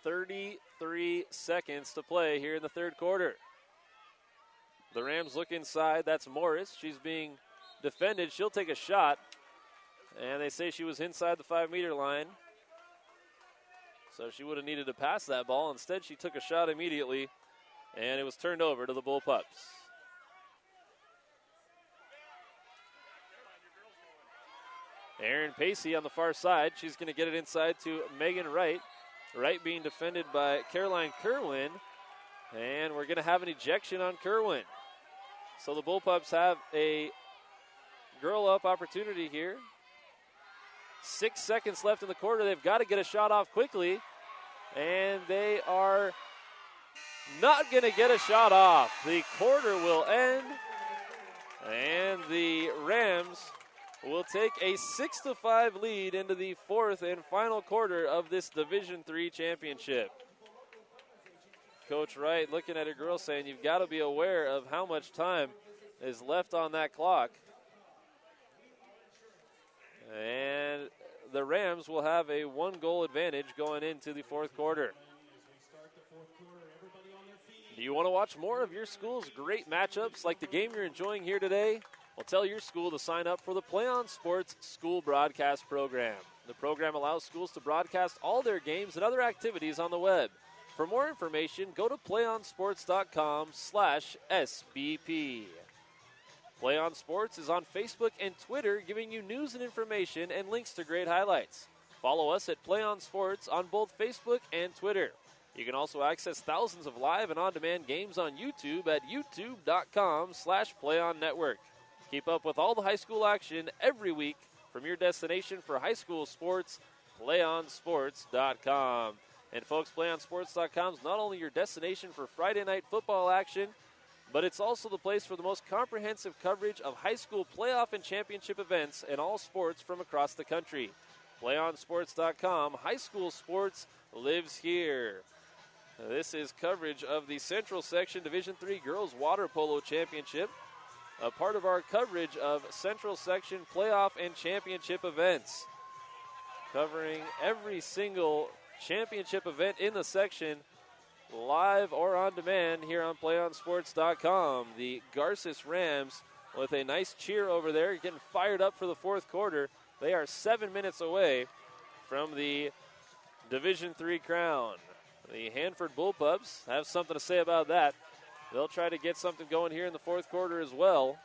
[SPEAKER 1] 33 seconds to play here in the third quarter. The Rams look inside. That's Morris. She's being defended. She'll take a shot. And they say she was inside the 5-meter line. So she would have needed to pass that ball. Instead, she took a shot immediately. And it was turned over to the Bullpups. Aaron Pacey on the far side. She's going to get it inside to Megan Wright. Wright being defended by Caroline Kerwin. And we're going to have an ejection on Kerwin. So the Bullpups have a girl-up opportunity here. 6 seconds left in the quarter. They've got to get a shot off quickly. And they are not going to get a shot off. The quarter will end. And the Rams will take a 6-5 lead into the fourth and final quarter of this Division III championship. Coach Wright looking at her girls saying, you've got to be aware of how much time is left on that clock. And the Rams will have a 1-goal advantage going into the fourth quarter. Do you want to watch more of your school's great matchups like the game you're enjoying here today? Well, tell your school to sign up for the Play On Sports School Broadcast Program. The program allows schools to broadcast all their games and other activities on the web. For more information, go to playonsports.com/SBP. Play On Sports is on Facebook and Twitter, giving you news and information and links to great highlights. Follow us at Play On Sports on both Facebook and Twitter. You can also access thousands of live and on-demand games on YouTube at youtube.com/PlayOnNetwork. Keep up with all the high school action every week from your destination for high school sports, PlayOnSports.com. And folks, PlayOnSports.com is not only your destination for Friday night football action, but it's also the place for the most comprehensive coverage of high school playoff and championship events and all sports from across the country. PlayOnSports.com, high school sports lives here. This is coverage of the Central Section Division III Girls Water Polo Championship, a part of our coverage of Central Section playoff and championship events. Covering every single championship event in the section, live or on demand here on PlayOnSports.com. The Garces Rams with a nice cheer over there, getting fired up for the fourth quarter. They are 7 minutes away from the Division III crown. The Hanford Bullpups have something to say about that. They'll try to get something going here in the fourth quarter as well.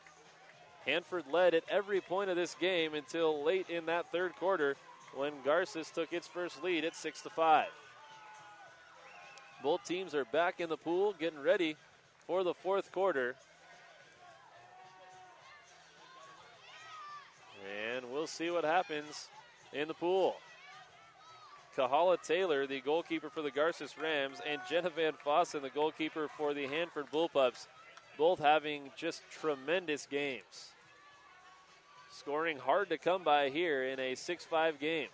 [SPEAKER 1] Hanford led at every point of this game until late in that third quarter when Garces took its first lead at 6-5. Both teams are back in the pool, getting ready for the fourth quarter. And we'll see what happens in the pool. Kahala Taylor, the goalkeeper for the Garces Rams, and Jenna Van Fossen, the goalkeeper for the Hanford Bullpups, both having just tremendous games. Scoring hard to come by here in a 6-5 game.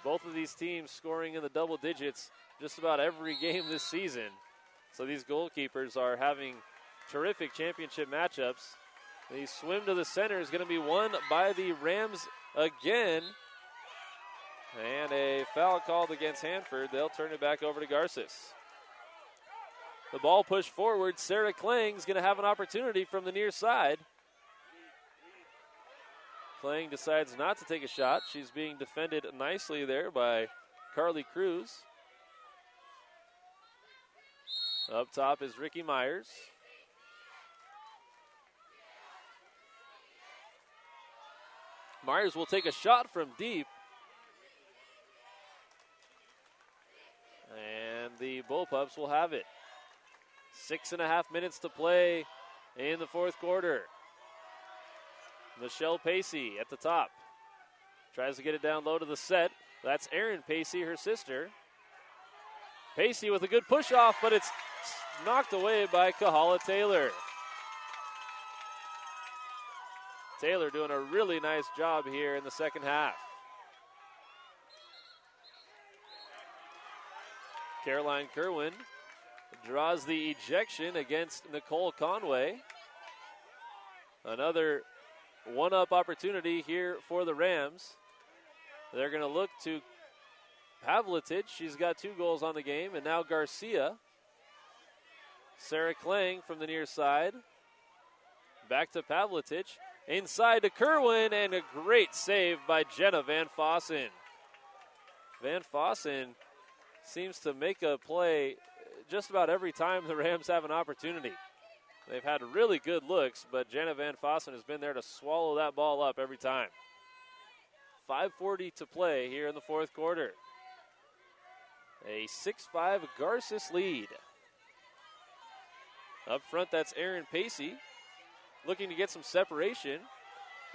[SPEAKER 1] Both of these teams scoring in the double digits just about every game this season. So these goalkeepers are having terrific championship matchups. The swim to the center is going to be won by the Rams again. And a foul called against Hanford. They'll turn it back over to Garces. The ball pushed forward. Sarah Klang's going to have an opportunity from the near side. Klang decides not to take a shot. She's being defended nicely there by Carly Cruz. Up top is Ricky Myers. Myers will take a shot from deep. And the Bullpups will have it. 6.5 minutes to play in the fourth quarter. Michelle Pacey at the top. Tries to get it down low to the set. That's Erin Pacey, her sister. Pacey with a good push off, but it's knocked away by Kahala Taylor. Taylor doing a really nice job here in the second half. Caroline Kerwin draws the ejection against Nicole Conway. Another one-up opportunity here for the Rams. They're going to look to Pavlitic. She's got 2 goals on the game. And now Garcia. Sarah Klang from the near side. Back to Pavlitic. Inside to Kerwin, and a great save by Jenna Van Fossen. Van Fossen seems to make a play just about every time the Rams have an opportunity. They've had really good looks, but Jenna Van Fossen has been there to swallow that ball up every time. 5:40 to play here in the fourth quarter. A 6-5 Garces lead. Up front, that's Erin Pacey looking to get some separation.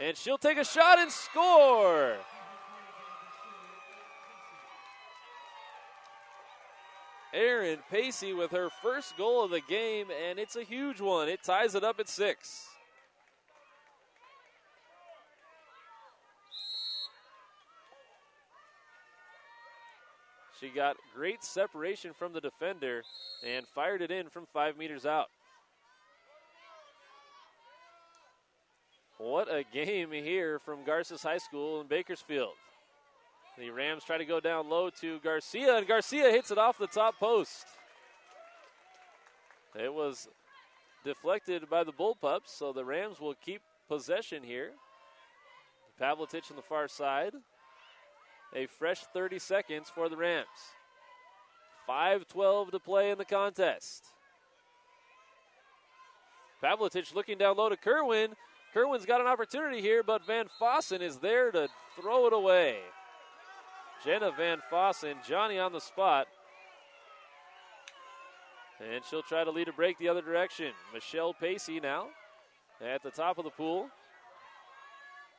[SPEAKER 1] And she'll take a shot and score! Erin Pacey with her first goal of the game, and it's a huge one. It ties it up at 6. She got great separation from the defender and fired it in from 5 meters out. What a game here from Garces High School in Bakersfield. The Rams try to go down low to Garcia, and Garcia hits it off the top post. It was deflected by the Bullpups, so the Rams will keep possession here. Pavletich on the far side. A fresh 30 seconds for the Rams. 5:12 to play in the contest. Pavletich looking down low to Kerwin. Kerwin's got an opportunity here, but Van Fossen is there to throw it away. Jenna Van Fossen, Johnny on the spot. And she'll try to lead a break the other direction. Michelle Pacey now at the top of the pool.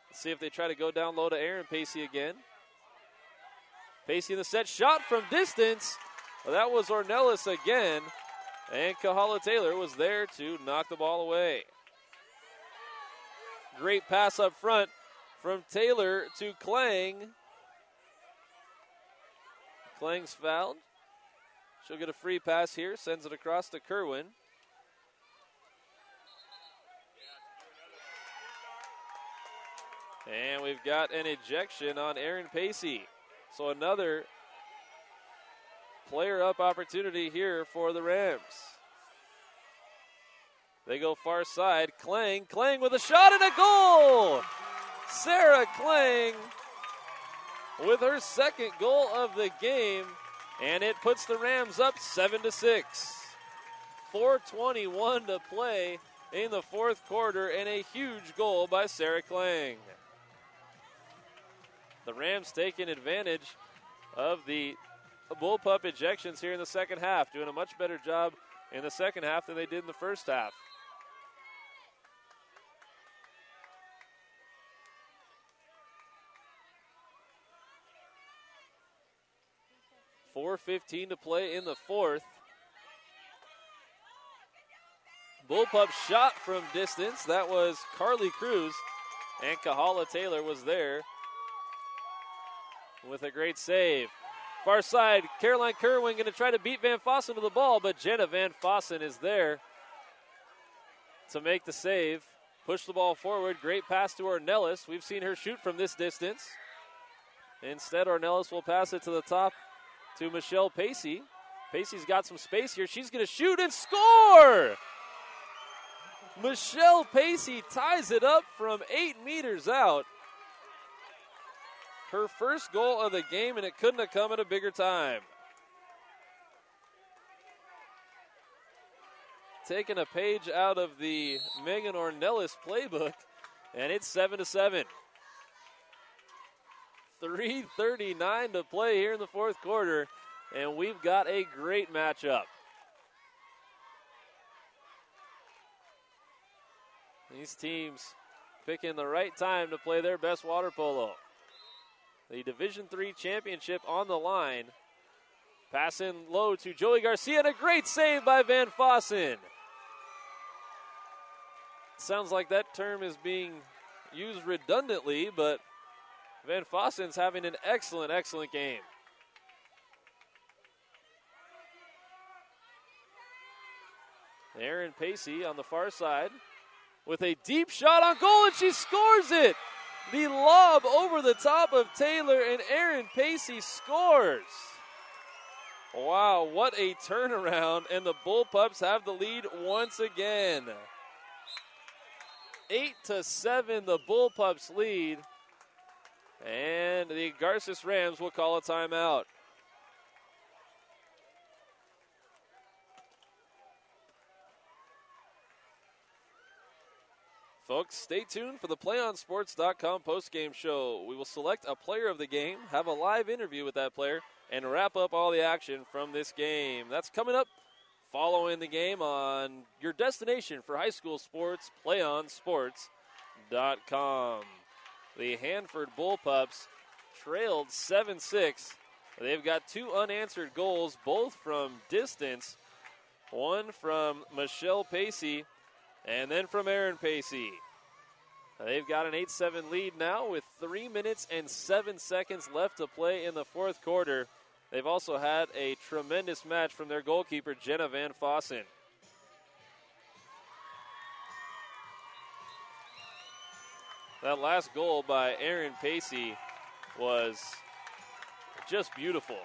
[SPEAKER 1] Let's see if they try to go down low to Aaron Pacey again. Pacey in the set, shot from distance. Well, that was Ornelas again. And Kahala Taylor was there to knock the ball away. Great pass up front from Taylor to Klang. Klang's fouled. She'll get a free pass here, sends it across to Kerwin. And we've got an ejection on Aaron Pacey. So another player up opportunity here for the Rams. They go far side. Klang with a shot and a goal! Sarah Klang with her second goal of the game, and it puts the Rams up 7-6. 4:21 to play in the fourth quarter, and a huge goal by Sarah Klang. The Rams taking advantage of the bullpup ejections here in the second half, doing a much better job in the second half than they did in the first half. .4:15 to play in the fourth. Bullpup shot from distance. That was Carly Cruz, and Kahala Taylor was there with a great save. Far side, Caroline Kerwin going to try to beat Van Fossen to the ball, but Jenna Van Fossen is there to make the save. Push the ball forward. Great pass to Ornelas. We've seen her shoot from this distance. Instead, Ornelas will pass it to the top to Michelle Pacey. Pacey's got some space here. She's going to shoot and score! Michelle Pacey ties it up from 8 meters out. Her first goal of the game, and it couldn't have come at a bigger time. Taking a page out of the Megan Ornelas playbook, and it's 7-7. 3:39 to play here in the fourth quarter, and we've got a great matchup. These teams picking the right time to play their best water polo. The Division III championship on the line. Pass in low to Joey Garcia, and a great save by Van Fossen. Sounds like that term is being used redundantly, but Van Fossen's having an excellent, excellent game. Aaron Pacey on the far side with a deep shot on goal, and she scores it. The lob over the top of Taylor, and Aaron Pacey scores. Wow, what a turnaround, and the Bullpups have the lead once again. 8-7, the Bullpups lead, and the Garces Rams will call a timeout. Folks, stay tuned for the PlayOnSports.com postgame show. We will select a player of the game, have a live interview with that player, and wrap up all the action from this game. That's coming up following the game on your destination for high school sports, PlayOnSports.com. The Hanford Bullpups trailed 7-6. They've got 2 unanswered goals, both from distance. One from Michelle Pacey, and then from Aaron Pacey. They've got an 8-7 lead now with 3 minutes and 7 seconds left to play in the fourth quarter. They've also had a tremendous match from their goalkeeper, Jenna Van Fossen. That last goal by Aaron Pacey was just beautiful.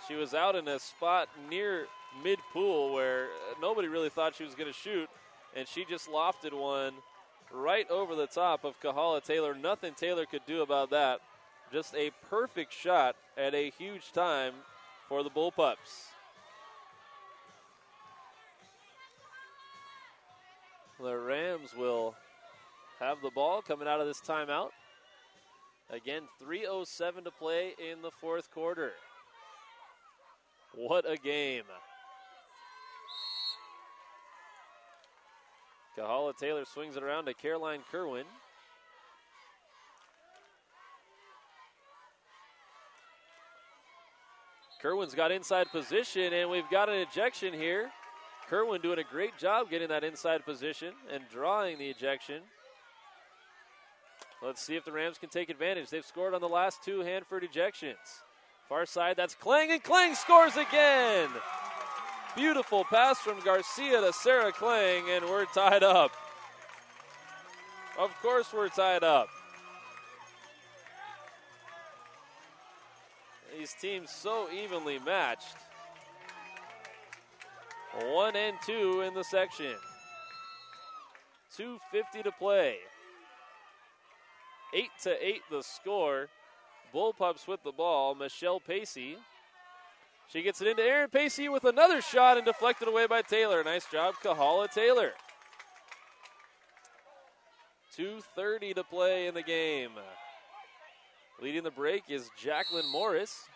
[SPEAKER 1] She was out in a spot near mid-pool where nobody really thought she was going to shoot, and she just lofted one right over the top of Kahala Taylor. Nothing Taylor could do about that. Just a perfect shot at a huge time for the Bullpups. The Rams will have the ball coming out of this timeout. Again, 3:07 to play in the fourth quarter. What a game. Kahala Taylor swings it around to Caroline Kerwin. Kerwin's got inside position, and we've got an ejection here. Kerwin doing a great job getting that inside position and drawing the ejection. Let's see if the Rams can take advantage. They've scored on the last two Hanford ejections. Far side, that's Kling, and Kling scores again. Beautiful pass from Garcia to Sarah Kling, and we're tied up. Of course we're tied up. These teams so evenly matched. 1 and 2 in the section. 2:50 to play. 8-8 the score. Bullpups with the ball. Michelle Pacey. She gets it into Aaron Pacey with another shot and deflected away by Taylor. Nice job, Kahala Taylor. 2:30 to play in the game. Leading the break is Jacqueline Morris.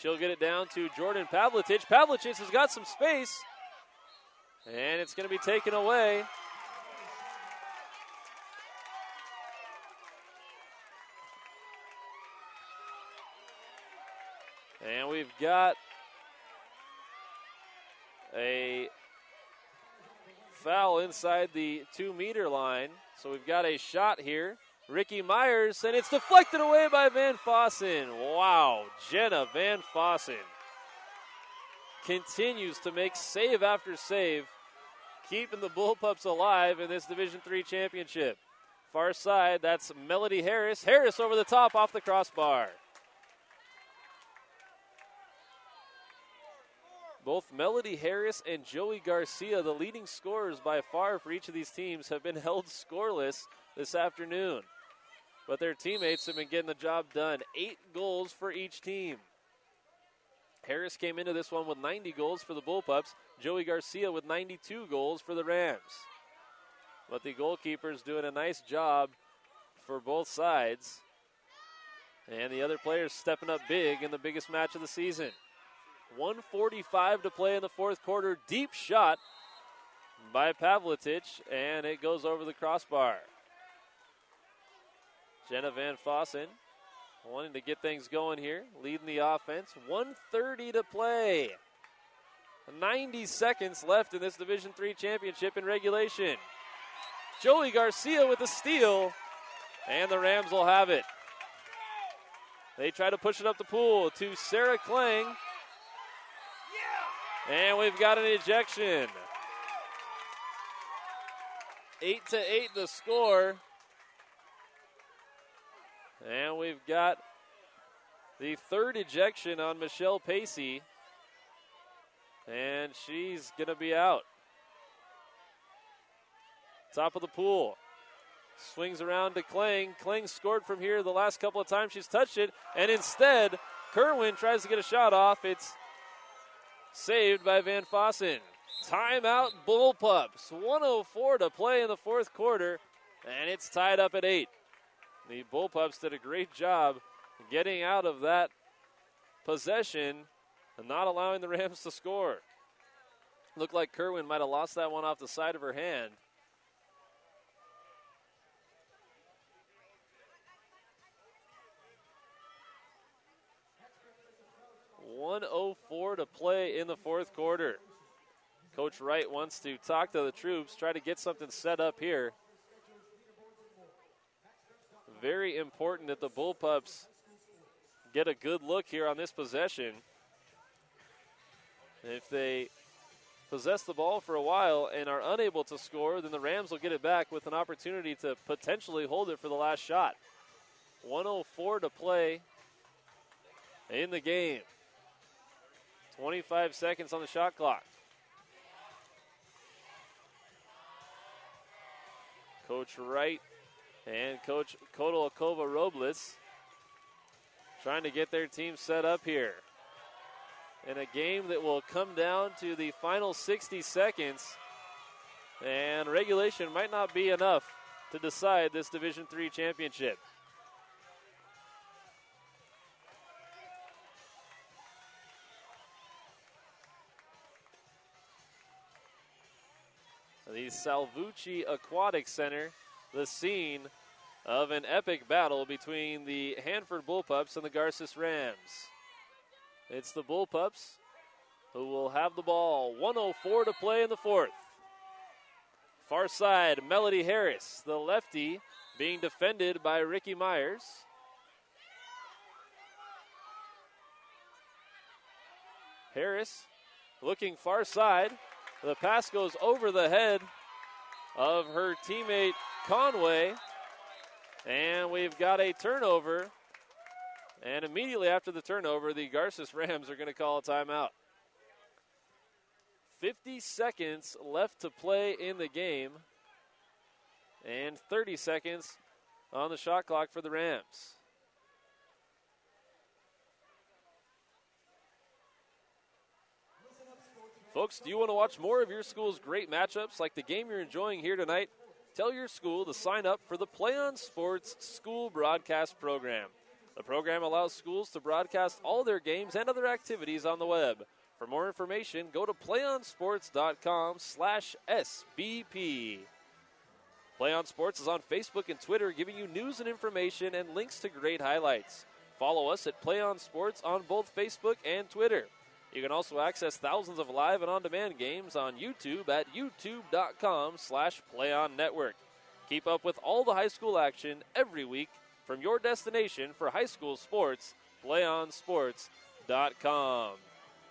[SPEAKER 1] She'll get it down to Jordan Pavlitic. Pavlitic has got some space, and it's going to be taken away. And we've got a foul inside the 2-meter line. So we've got a shot here. Ricky Myers, and it's deflected away by Van Fossen. Wow, Jenna Van Fossen continues to make save after save, keeping the Bullpups alive in this Division III championship. Far side, that's Melody Harris. Harris over the top off the crossbar. Both Melody Harris and Joey Garcia, the leading scorers by far for each of these teams, have been held scoreless this afternoon. But their teammates have been getting the job done. 8 goals for each team. Harris came into this one with 90 goals for the Bullpups. Joey Garcia with 92 goals for the Rams. But the goalkeeper's doing a nice job for both sides. And the other players stepping up big in the biggest match of the season. 1:45 to play in the fourth quarter. Deep shot by Pavlitic, and it goes over the crossbar. Jenna Van Fossen wanting to get things going here, leading the offense. 1:30 to play. 90 seconds left in this Division III championship in regulation. Joey Garcia with a steal, and the Rams will have it. They try to push it up the pool to Sarah Kling. And we've got an ejection. 8-8 the score. And we've got the third ejection on Michelle Pacey. And she's going to be out. Top of the pool. Swings around to Kling. Kling scored from here the last couple of times she's touched it. And instead, Kerwin tries to get a shot off. It's saved by Van Fossen. Timeout Bullpups. 1:04 to play in the fourth quarter. And it's tied up at 8. The Bullpups did a great job getting out of that possession and not allowing the Rams to score. Looked like Kerwin might have lost that one off the side of her hand. .104 to play in the fourth quarter. Coach Wright wants to talk to the troops, try to get something set up here. Very important that the Bullpups get a good look here on this possession. If they possess the ball for a while and are unable to score, then the Rams will get it back with an opportunity to potentially hold it for the last shot. 1:04 to play in the game. 25 seconds on the shot clock. Coach Wright and Coach Kodolakova Robles trying to get their team set up here in a game that will come down to the final 60 seconds. And regulation might not be enough to decide this Division III championship. The Salvucci Aquatic Center, the scene of an epic battle between the Hanford Bullpups and the Garces Rams. It's the Bullpups who will have the ball. 1:04 to play in the fourth. Far side, Melody Harris, the lefty, being defended by Ricky Myers. Harris looking far side. The pass goes over the head of her teammate Conway. And we've got a turnover. And immediately after the turnover, the Garces Rams are going to call a timeout. 50 seconds left to play in the game. And 30 seconds on the shot clock for the Rams. Folks, do you want to watch more of your school's great matchups like the game you're enjoying here tonight? Tell your school to sign up for the Play On Sports School Broadcast Program. The program allows schools to broadcast all their games and other activities on the web. For more information, go to playonsports.com/SBP. Play On Sports is on Facebook and Twitter, giving you news and information and links to great highlights. Follow us at Play On Sports on both Facebook and Twitter. You can also access thousands of live and on-demand games on YouTube at youtube.com/PlayOnNetwork. Keep up with all the high school action every week from your destination for high school sports, PlayOnSports.com.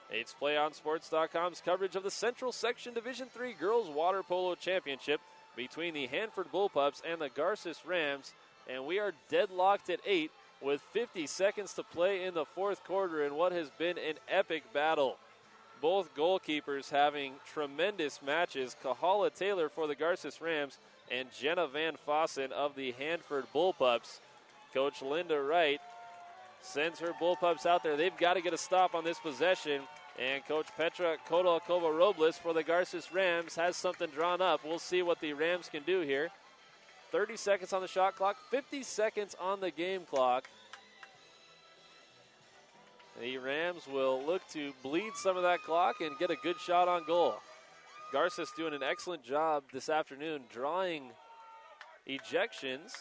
[SPEAKER 1] It's PlayOnSports.com's coverage of the Central Section Division III Girls Water Polo Championship between the Hanford Bullpups and the Garces Rams, and we are deadlocked at 8 with 50 seconds to play in the fourth quarter in what has been an epic battle. Both goalkeepers having tremendous matches. Kahala Taylor for the Garces Rams and Jenna Van Fossen of the Hanford Bullpups. Coach Linda Wright sends her Bullpups out there. They've got to get a stop on this possession. And Coach Petra Kodolakova Robles for the Garces Rams has something drawn up. We'll see what the Rams can do here. 30 seconds on the shot clock, 50 seconds on the game clock. The Rams will look to bleed some of that clock and get a good shot on goal. Garces doing an excellent job this afternoon drawing ejections.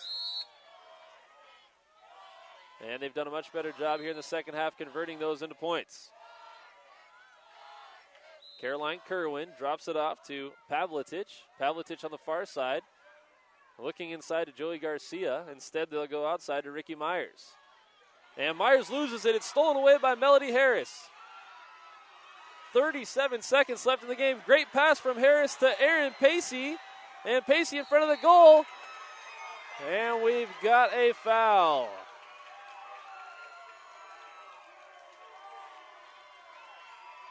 [SPEAKER 1] And they've done a much better job here in the second half converting those into points. Caroline Kerwin drops it off to Pavletich. Pavletich on the far side. Looking inside to Joey Garcia. Instead, they'll go outside to Ricky Myers. And Myers loses it. It's stolen away by Melody Harris. 37 seconds left in the game. Great pass from Harris to Aaron Pacey. And Pacey in front of the goal. And we've got a foul.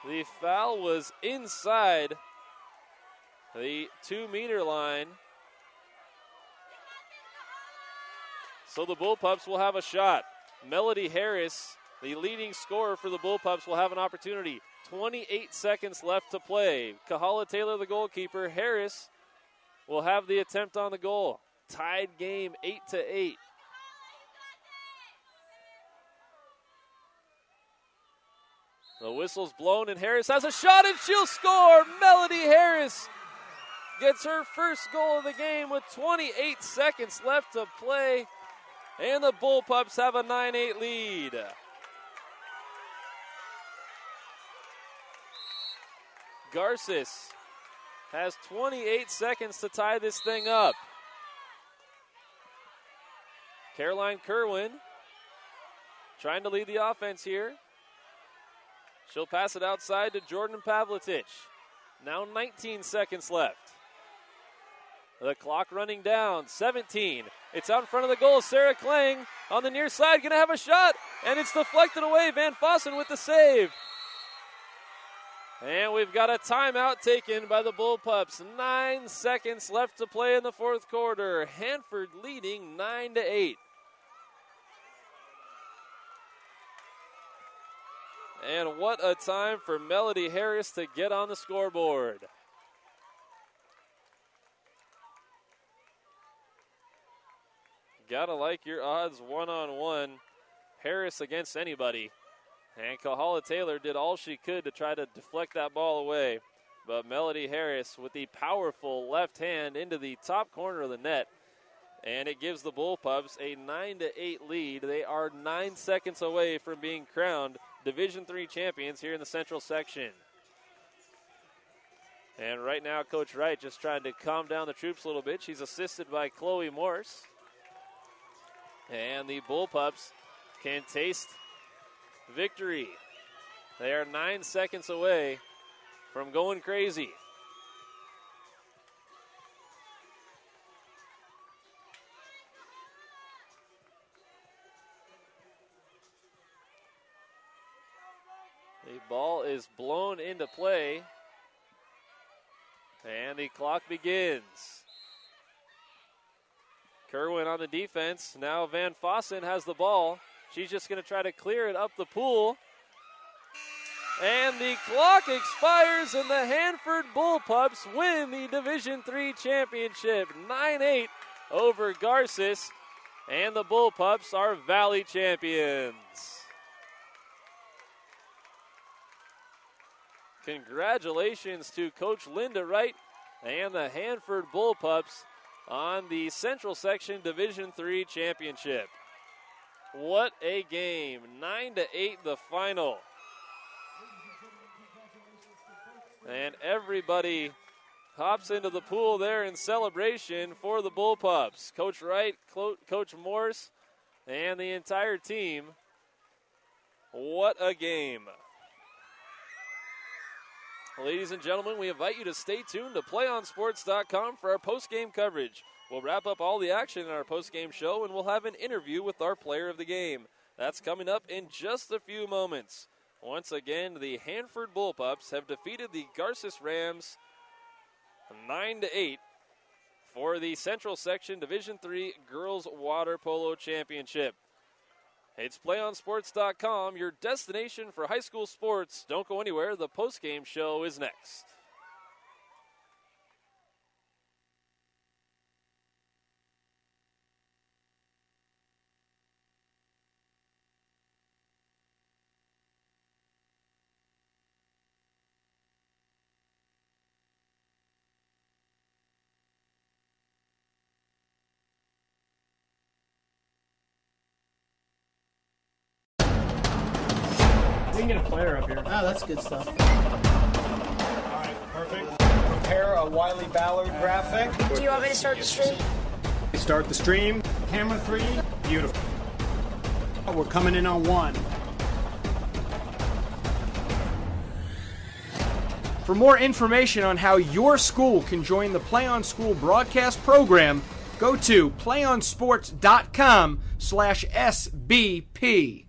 [SPEAKER 1] The foul was inside the 2-meter line. So the Bullpups will have a shot. Melody Harris, the leading scorer for the Bullpups, will have an opportunity. 28 seconds left to play. Kahala Taylor, the goalkeeper. Harris will have the attempt on the goal. Tied game 8-8. The whistle's blown and Harris has a shot and she'll score. Melody Harris gets her first goal of the game with 28 seconds left to play. And the Bullpups have a 9-8 lead. Garces has 28 seconds to tie this thing up. Caroline Kerwin trying to lead the offense here. She'll pass it outside to Jordan Pavletich. Now 19 seconds left. The clock running down. 17. It's out in front of the goal. Sarah Klang on the near side going to have a shot. And it's deflected away. Van Fossen with the save. And we've got a timeout taken by the Bullpups. 9 seconds left to play in the fourth quarter. Hanford leading 9-8. And what a time for Melody Harris to get on the scoreboard. Gotta like your odds one-on-one. Harris against anybody. And Kahala Taylor did all she could to try to deflect that ball away. But Melody Harris with the powerful left hand into the top corner of the net. And it gives the Bullpups a 9-8 lead. They are 9 seconds away from being crowned Division III champions here in the Central Section. And right now, Coach Wright just trying to calm down the troops a little bit. She's assisted by Chloe Morse. And the Bullpups can taste victory. They are 9 seconds away from going crazy. The ball is blown into play, and the clock begins. Kerwin on the defense. Now Van Fossen has the ball. She's just going to try to clear it up the pool. And the clock expires, and the Hanford Bullpups win the Division III championship. 9-8 over Garces, and the Bullpups are Valley champions. Congratulations to Coach Linda Wright and the Hanford Bullpups on the Central Section Division III championship. What a game. 9-8 the final. And everybody hops into the pool there in celebration for the Bullpups. Coach Wright, Coach Morse, and the entire team. What a game. Ladies and gentlemen, we invite you to stay tuned to PlayOnSports.com for our post-game coverage. We'll wrap up all the action in our post-game show, and we'll have an interview with our player of the game. That's coming up in just a few moments. Once again, the Hanford Bullpups have defeated the Garces Rams 9-8 for the Central Section Division III Girls Water Polo Championship. It's PlayOnSports.com, your destination for high school sports. Don't go anywhere. The postgame show is next.
[SPEAKER 2] We can get a player up here.
[SPEAKER 3] Oh, that's good stuff.
[SPEAKER 2] All right, perfect. Prepare a Wiley Ballard graphic.
[SPEAKER 4] Do you want me to start the stream?
[SPEAKER 2] Start the stream. Camera 3. Beautiful. We're coming in on 1.
[SPEAKER 5] For more information on how your school can join the Play On School broadcast program, go to playonsports.com/SBP.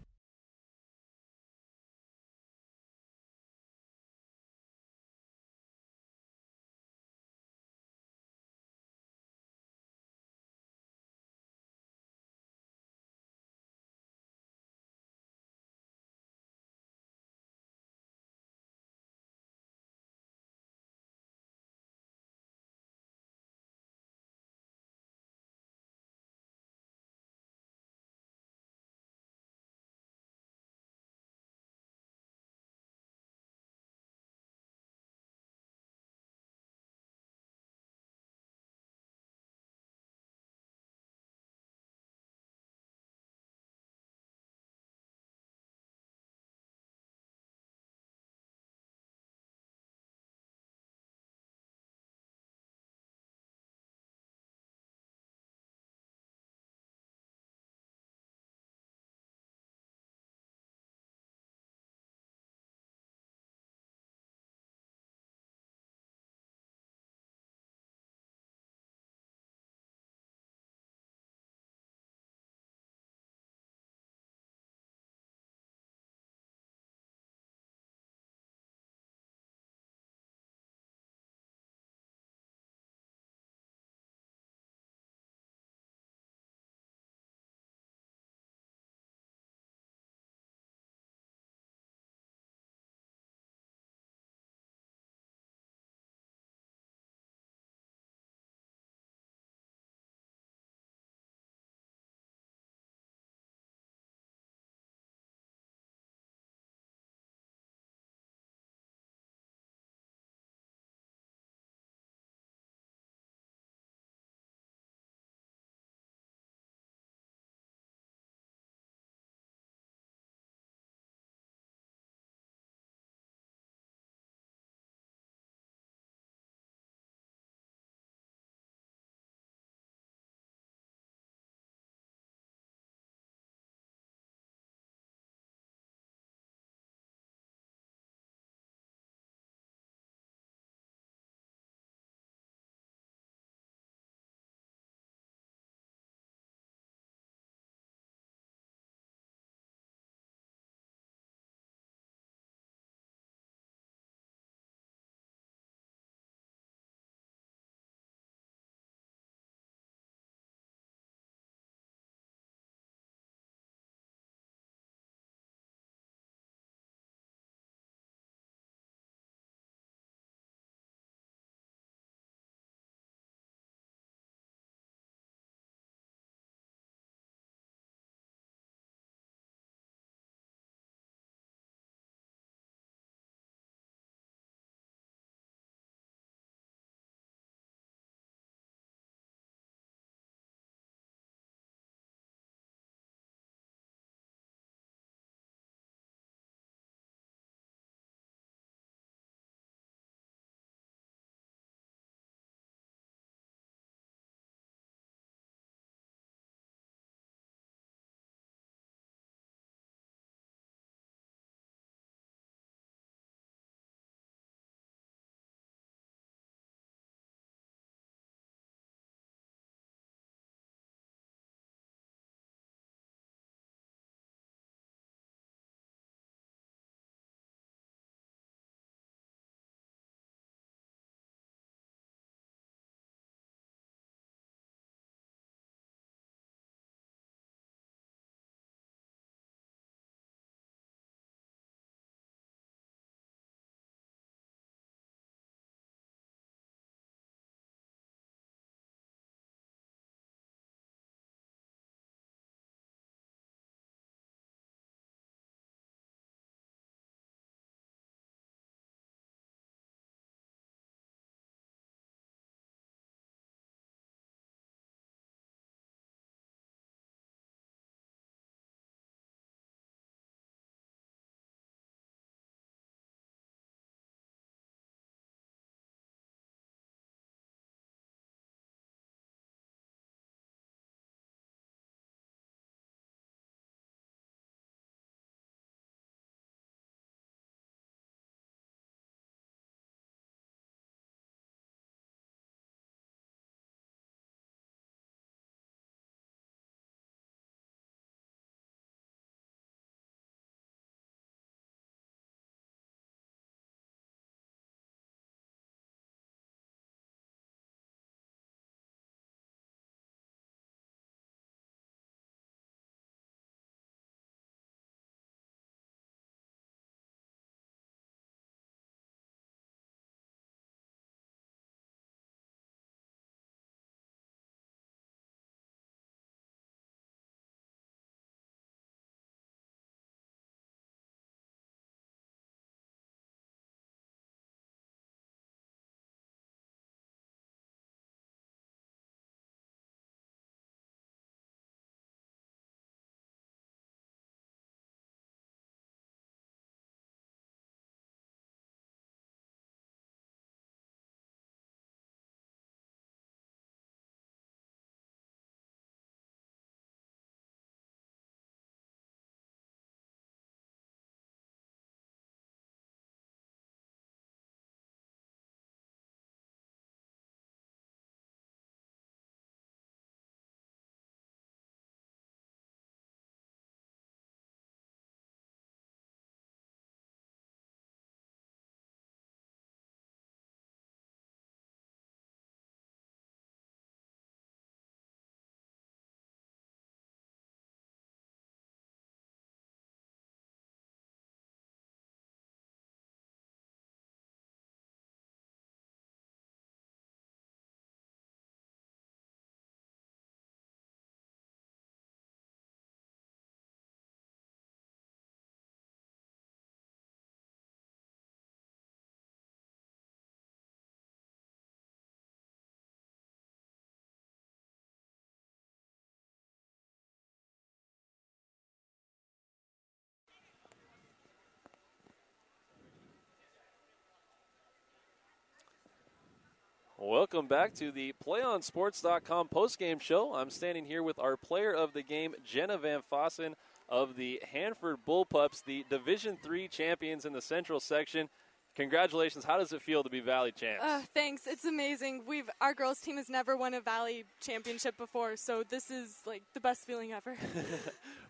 [SPEAKER 1] Welcome back to the PlayOnSports.com postgame show. I'm standing here with our player of the game, Jenna Van Fossen of the Hanford Bullpups, the Division III champions in the Central section. Congratulations. How does it feel to be Valley champs?
[SPEAKER 3] Thanks. It's amazing. Our girls team has never won a Valley championship before, so this is like the best feeling ever.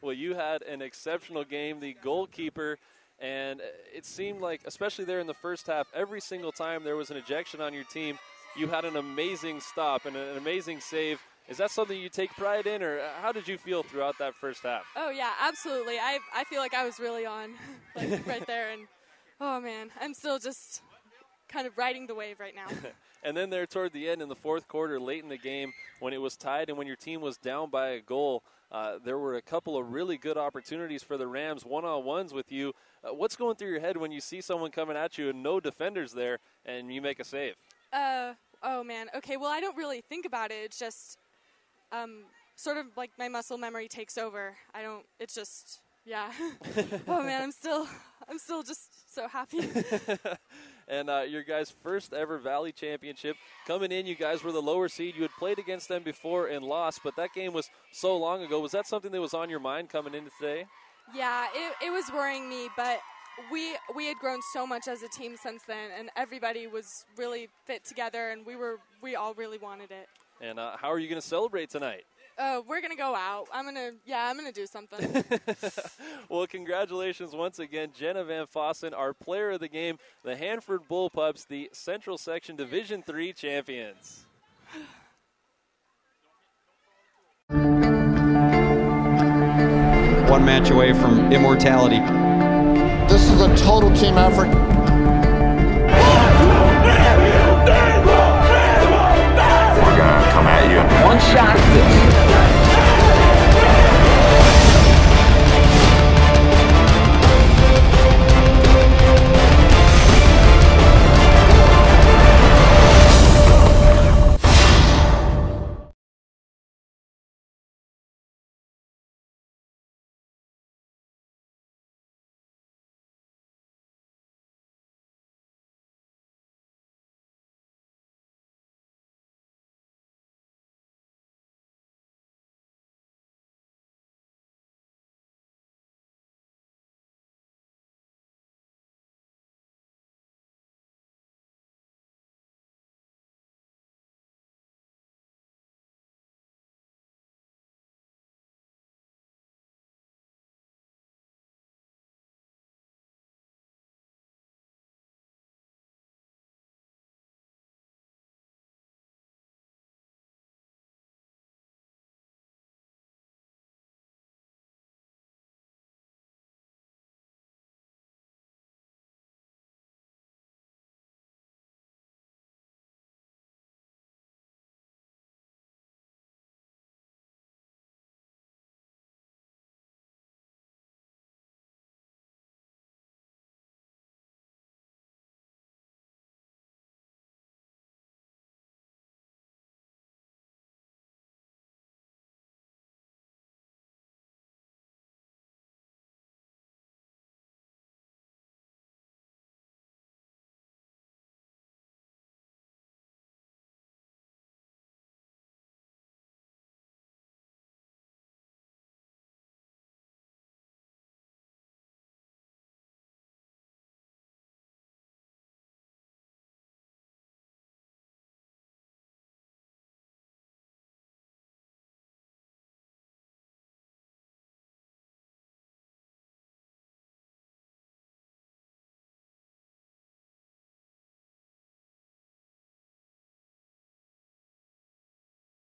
[SPEAKER 1] Well, you had an exceptional game, the goalkeeper, and it seemed like, especially there in the first half, every single time there was an ejection on your team, you had an amazing stop and an amazing save. Is that something you take pride in, or how did you feel throughout that first half?
[SPEAKER 3] Oh, yeah, absolutely. I feel like I was really on, like, right there. And, oh, man, I'm still just kind of riding the wave right now.
[SPEAKER 1] And then there toward the end in the fourth quarter, late in the game, when it was tied and when your team was down by a goal, there were a couple of really good opportunities for the Rams, one-on-ones with you. What's going through your head when you see someone coming at you and no defenders there and you make a save?
[SPEAKER 3] Oh, man. Okay, well, I don't really think about it. It's just sort of like my muscle memory takes over. It's just, yeah. Oh, man, I'm still just so happy.
[SPEAKER 1] And your guys' first ever Valley championship. Coming in, you guys were the lower seed. You had played against them before and lost, but that game was so long ago. Was that something that was on your mind coming into today?
[SPEAKER 3] Yeah, it was worrying me, but we had grown so much as a team since then, and everybody was really fit together, and we all really wanted it.
[SPEAKER 1] And how are you going to celebrate tonight?
[SPEAKER 3] We're going to go out. I'm going to do something.
[SPEAKER 1] Well, congratulations once again, Jenna Van Fossen, our player of the game, the Hanford Bullpups, the Central Section Division III champions.
[SPEAKER 5] One match away from immortality.
[SPEAKER 4] This is a total team effort.
[SPEAKER 6] We're gonna come at you.
[SPEAKER 7] One shot.